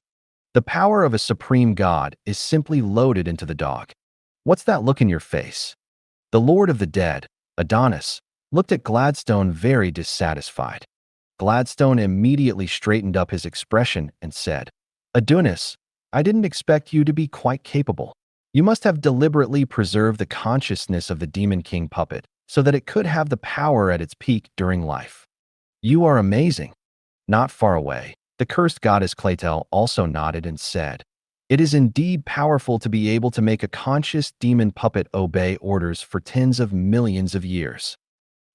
The power of a supreme god is simply loaded into the dog. What's that look in your face? The Lord of the Dead, Adonis, looked at Gladstone very dissatisfied. Gladstone immediately straightened up his expression and said, "Adonis, I didn't expect you to be quite capable. You must have deliberately preserved the consciousness of the Demon King puppet so that it could have the power at its peak during life. You are amazing." Not far away, the cursed goddess Claytel also nodded and said, "It is indeed powerful to be able to make a conscious demon puppet obey orders for tens of millions of years.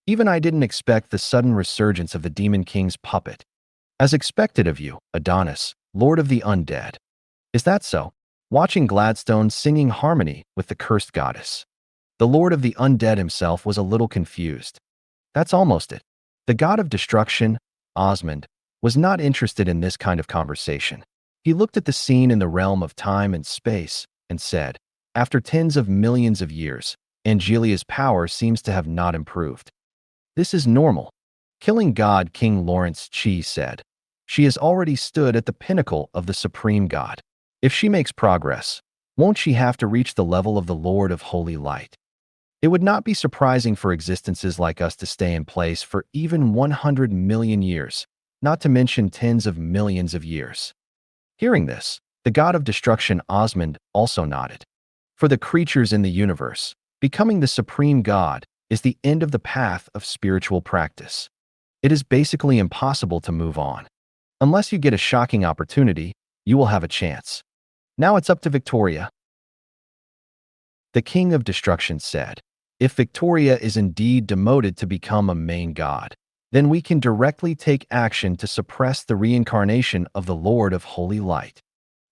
Even I didn't expect the sudden resurgence of the Demon King's puppet. As expected of you, Adonis, Lord of the Undead." Is that so? Watching Gladstone singing harmony with the cursed goddess. The Lord of the Undead himself was a little confused. That's almost it. The god of destruction, Osmond, was not interested in this kind of conversation. He looked at the scene in the realm of time and space and said, "After tens of millions of years, Angelia's power seems to have not improved. This is normal." Killing God King Lawrence Chi said, "She has already stood at the pinnacle of the supreme god. If she makes progress, won't she have to reach the level of the Lord of Holy Light? It would not be surprising for existences like us to stay in place for even 100 million years, not to mention tens of millions of years." Hearing this, the god of destruction Osmond also nodded. For the creatures in the universe, becoming the supreme god is the end of the path of spiritual practice. It is basically impossible to move on. Unless you get a shocking opportunity, you will have a chance. Now it's up to Victoria. The King of Destruction said, "If Victoria is indeed demoted to become a main god, then we can directly take action to suppress the reincarnation of the Lord of Holy Light."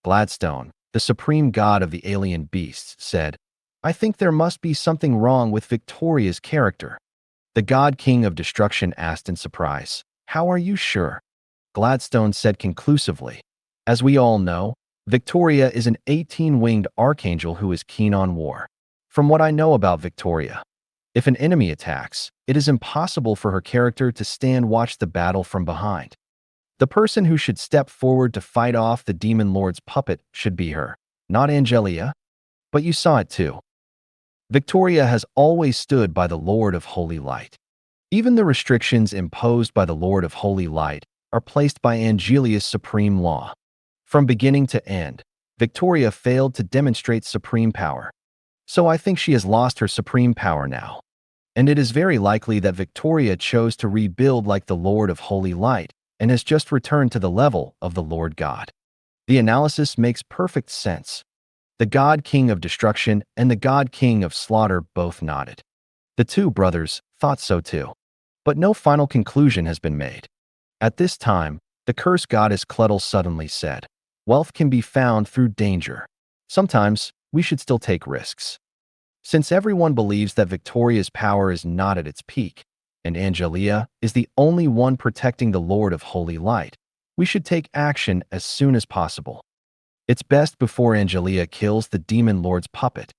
Gladstone, the supreme god of the alien beasts, said, "I think there must be something wrong with Victoria's character." The God King of Destruction asked in surprise, "How are you sure?" Gladstone said conclusively, "As we all know, Victoria is an 18-winged archangel who is keen on war. From what I know about Victoria, if an enemy attacks, it is impossible for her character to watch the battle from behind. The person who should step forward to fight off the Demon Lord's puppet should be her, not Angelia. But you saw it too. Victoria has always stood by the Lord of Holy Light. Even the restrictions imposed by the Lord of Holy Light are placed by Angelia's supreme law. From beginning to end, Victoria failed to demonstrate supreme power. So I think she has lost her supreme power now. And it is very likely that Victoria chose to rebuild like the Lord of Holy Light and has just returned to the level of the Lord God." The analysis makes perfect sense. The God King of Destruction and the God King of Slaughter both nodded. The two brothers thought so too. But no final conclusion has been made. At this time, the cursed goddess Clettle suddenly said, "Wealth can be found through danger. Sometimes, we should still take risks. Since everyone believes that Victoria's power is not at its peak, and Angelia is the only one protecting the Lord of Holy Light, we should take action as soon as possible. It's best before Angelia kills the Demon Lord's puppet."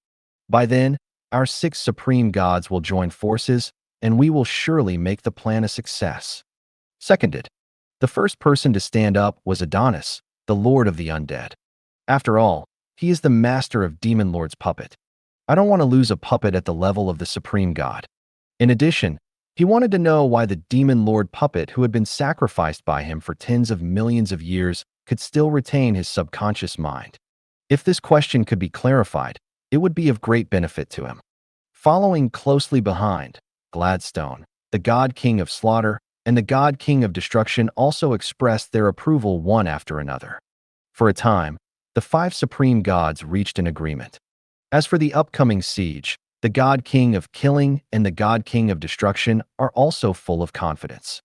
By then, our 6 supreme gods will join forces, and we will surely make the plan a success. Seconded. The first person to stand up was Adonis, the lord of the undead. After all, he is the master of Demon Lord's puppet. I don't want to lose a puppet at the level of the supreme god. In addition, he wanted to know why the Demon Lord puppet who had been sacrificed by him for tens of millions of years could still retain his subconscious mind. If this question could be clarified, it would be of great benefit to him. Following closely behind, Gladstone, the God King of Slaughter, and the God King of Destruction also expressed their approval one after another. For a time, the 5 supreme gods reached an agreement. As for the upcoming siege, the God King of Killing and the God King of Destruction are also full of confidence.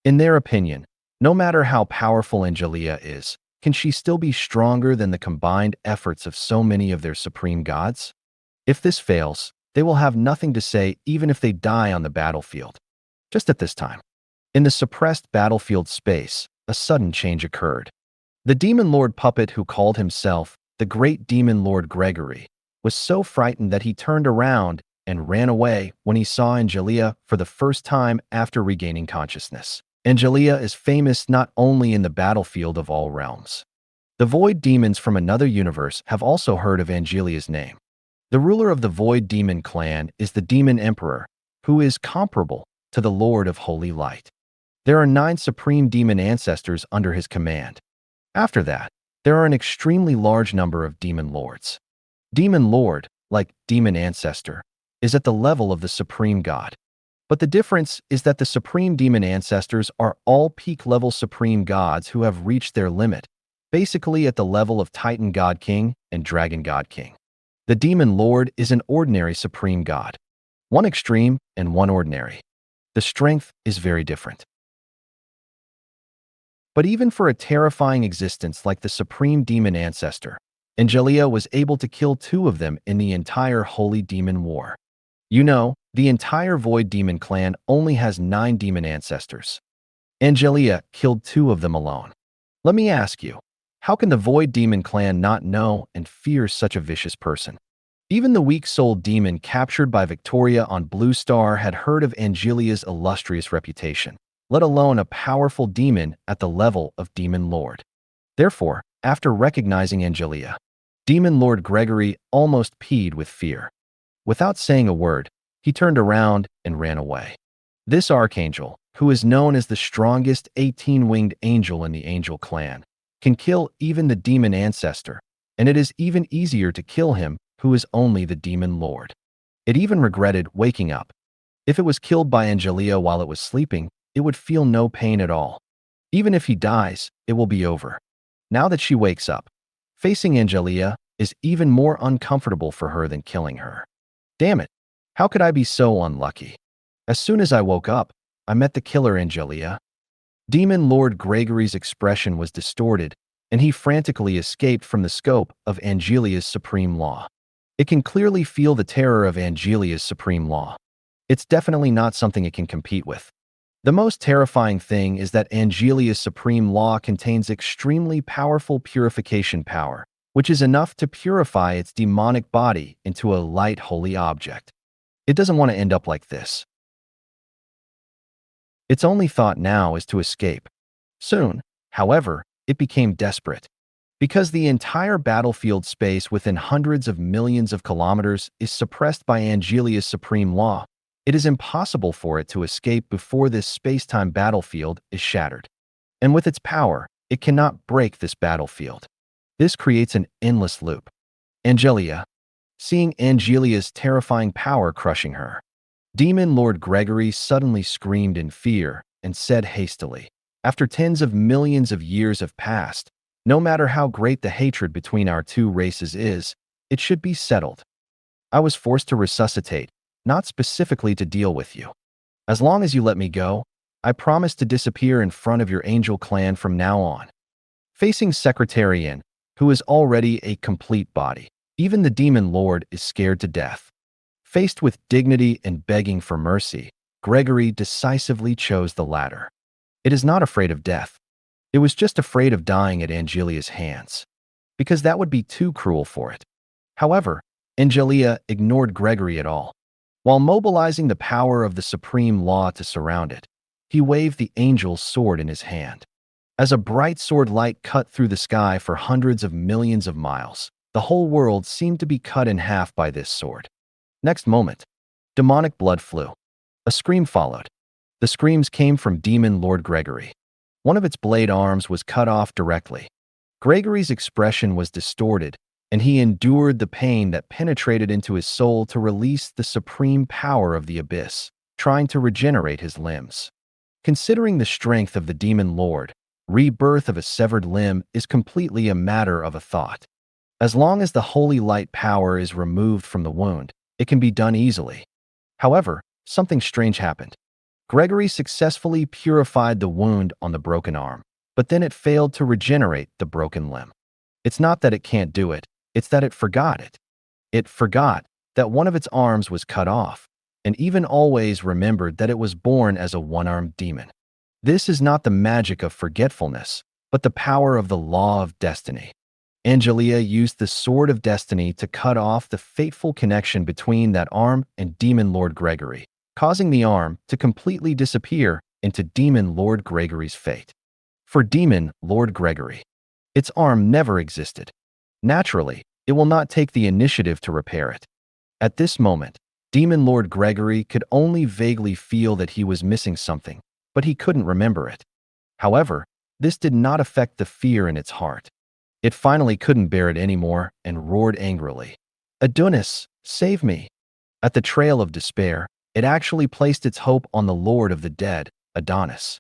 In their opinion, no matter how powerful Angelia is, can she still be stronger than the combined efforts of so many of their supreme gods? If this fails, they will have nothing to say even if they die on the battlefield. Just at this time, in the suppressed battlefield space, a sudden change occurred. The Demon Lord puppet who called himself the Great Demon Lord Gregory was so frightened that he turned around and ran away when he saw Angelia for the first time after regaining consciousness. Angelia is famous not only in the battlefield of all realms. The Void Demons from another universe have also heard of Angelia's name. The ruler of the Void Demon clan is the Demon Emperor, who is comparable to the Lord of Holy Light. There are 9 supreme demon ancestors under his command. After that, there are an extremely large number of demon lords. Demon Lord, like Demon Ancestor, is at the level of the Supreme God. But the difference is that the Supreme Demon Ancestors are all peak-level Supreme Gods who have reached their limit, basically at the level of Titan God King and Dragon God King. The Demon Lord is an ordinary Supreme God. One extreme and one ordinary. The strength is very different. But even for a terrifying existence like the Supreme Demon Ancestor, Angelia was able to kill 2 of them in the entire Holy Demon War. You know, the entire Void Demon clan only has 9 demon ancestors. Angelia killed 2 of them alone. Let me ask you, how can the Void Demon clan not know and fear such a vicious person? Even the weak-souled demon captured by Victoria on Blue Star had heard of Angelia's illustrious reputation, let alone a powerful demon at the level of Demon Lord. Therefore, after recognizing Angelia, Demon Lord Gregory almost peed with fear. Without saying a word, he turned around and ran away. This archangel, who is known as the strongest 18-winged angel in the angel clan, can kill even the demon ancestor, and it is even easier to kill him who is only the demon lord. It even regretted waking up. If it was killed by Angelia while it was sleeping, it would feel no pain at all. Even if he dies, it will be over. Now that she wakes up, facing Angelia is even more uncomfortable for her than killing her. Damn it, how could I be so unlucky? As soon as I woke up, I met the killer Angelia. Demon Lord Gregory's expression was distorted, and he frantically escaped from the scope of Angelia's supreme law. It can clearly feel the terror of Angelia's supreme law. It's definitely not something it can compete with. The most terrifying thing is that Angelia's supreme law contains extremely powerful purification power, which is enough to purify its demonic body into a light holy object. It doesn't want to end up like this. Its only thought now is to escape. Soon, however, it became desperate. Because the entire battlefield space within hundreds of millions of kilometers is suppressed by Angelia's supreme law, it is impossible for it to escape before this space-time battlefield is shattered. And with its power, it cannot break this battlefield. This creates an endless loop. Angelia, seeing Angelia's terrifying power crushing her, Demon Lord Gregory suddenly screamed in fear and said hastily, "After tens of millions of years have passed, no matter how great the hatred between our 2 races is, it should be settled. I was forced to resuscitate, not specifically to deal with you. As long as you let me go, I promise to disappear in front of your angel clan from now on." Facing Secretarian, who is already a complete body, even the Demon Lord is scared to death. Faced with dignity and begging for mercy, Gregory decisively chose the latter. It is not afraid of death. It was just afraid of dying at Angelia's hands, because that would be too cruel for it. However, Angelia ignored Gregory at all. While mobilizing the power of the supreme law to surround it, he waved the angel's sword in his hand. As a bright sword light cut through the sky for hundreds of millions of miles, the whole world seemed to be cut in half by this sword. Next moment, demonic blood flew. A scream followed. The screams came from Demon Lord Gregory. One of its blade arms was cut off directly. Gregory's expression was distorted, and he endured the pain that penetrated into his soul to release the supreme power of the abyss, trying to regenerate his limbs. Considering the strength of the Demon Lord, rebirth of a severed limb is completely a matter of a thought. As long as the holy light power is removed from the wound, it can be done easily. However, something strange happened. Gregory successfully purified the wound on the broken arm, but then it failed to regenerate the broken limb. It's not that it can't do it, it's that it forgot it. It forgot that one of its arms was cut off, and even always remembered that it was born as a one-armed demon. This is not the magic of forgetfulness, but the power of the law of destiny. Angelia used the sword of destiny to cut off the fateful connection between that arm and Demon Lord Gregory, causing the arm to completely disappear into Demon Lord Gregory's fate. For Demon Lord Gregory, its arm never existed. Naturally, it will not take the initiative to repair it. At this moment, Demon Lord Gregory could only vaguely feel that he was missing something, but he couldn't remember it. However, this did not affect the fear in its heart. It finally couldn't bear it anymore and roared angrily. Adonis, save me! At the trail of despair, it actually placed its hope on the Lord of the Dead, Adonis.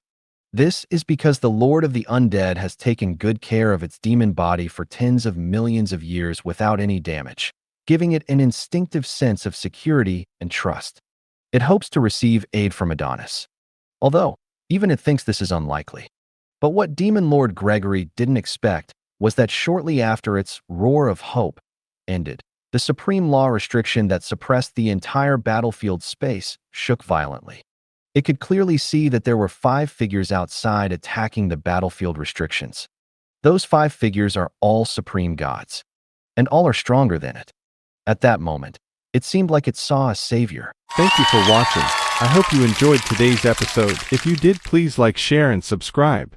This is because the Lord of the Undead has taken good care of its demon body for tens of millions of years without any damage, giving it an instinctive sense of security and trust. It hopes to receive aid from Adonis, although even it thinks this is unlikely. But what Demon Lord Gregory didn't expect was that shortly after its roar of hope ended, the supreme law restriction that suppressed the entire battlefield space shook violently. It could clearly see that there were 5 figures outside attacking the battlefield restrictions. Those 5 figures are all supreme gods, and all are stronger than it. At that moment, it seemed like it saw a savior. Thank you for watching. I hope you enjoyed today's episode. If you did, please like, share, and subscribe.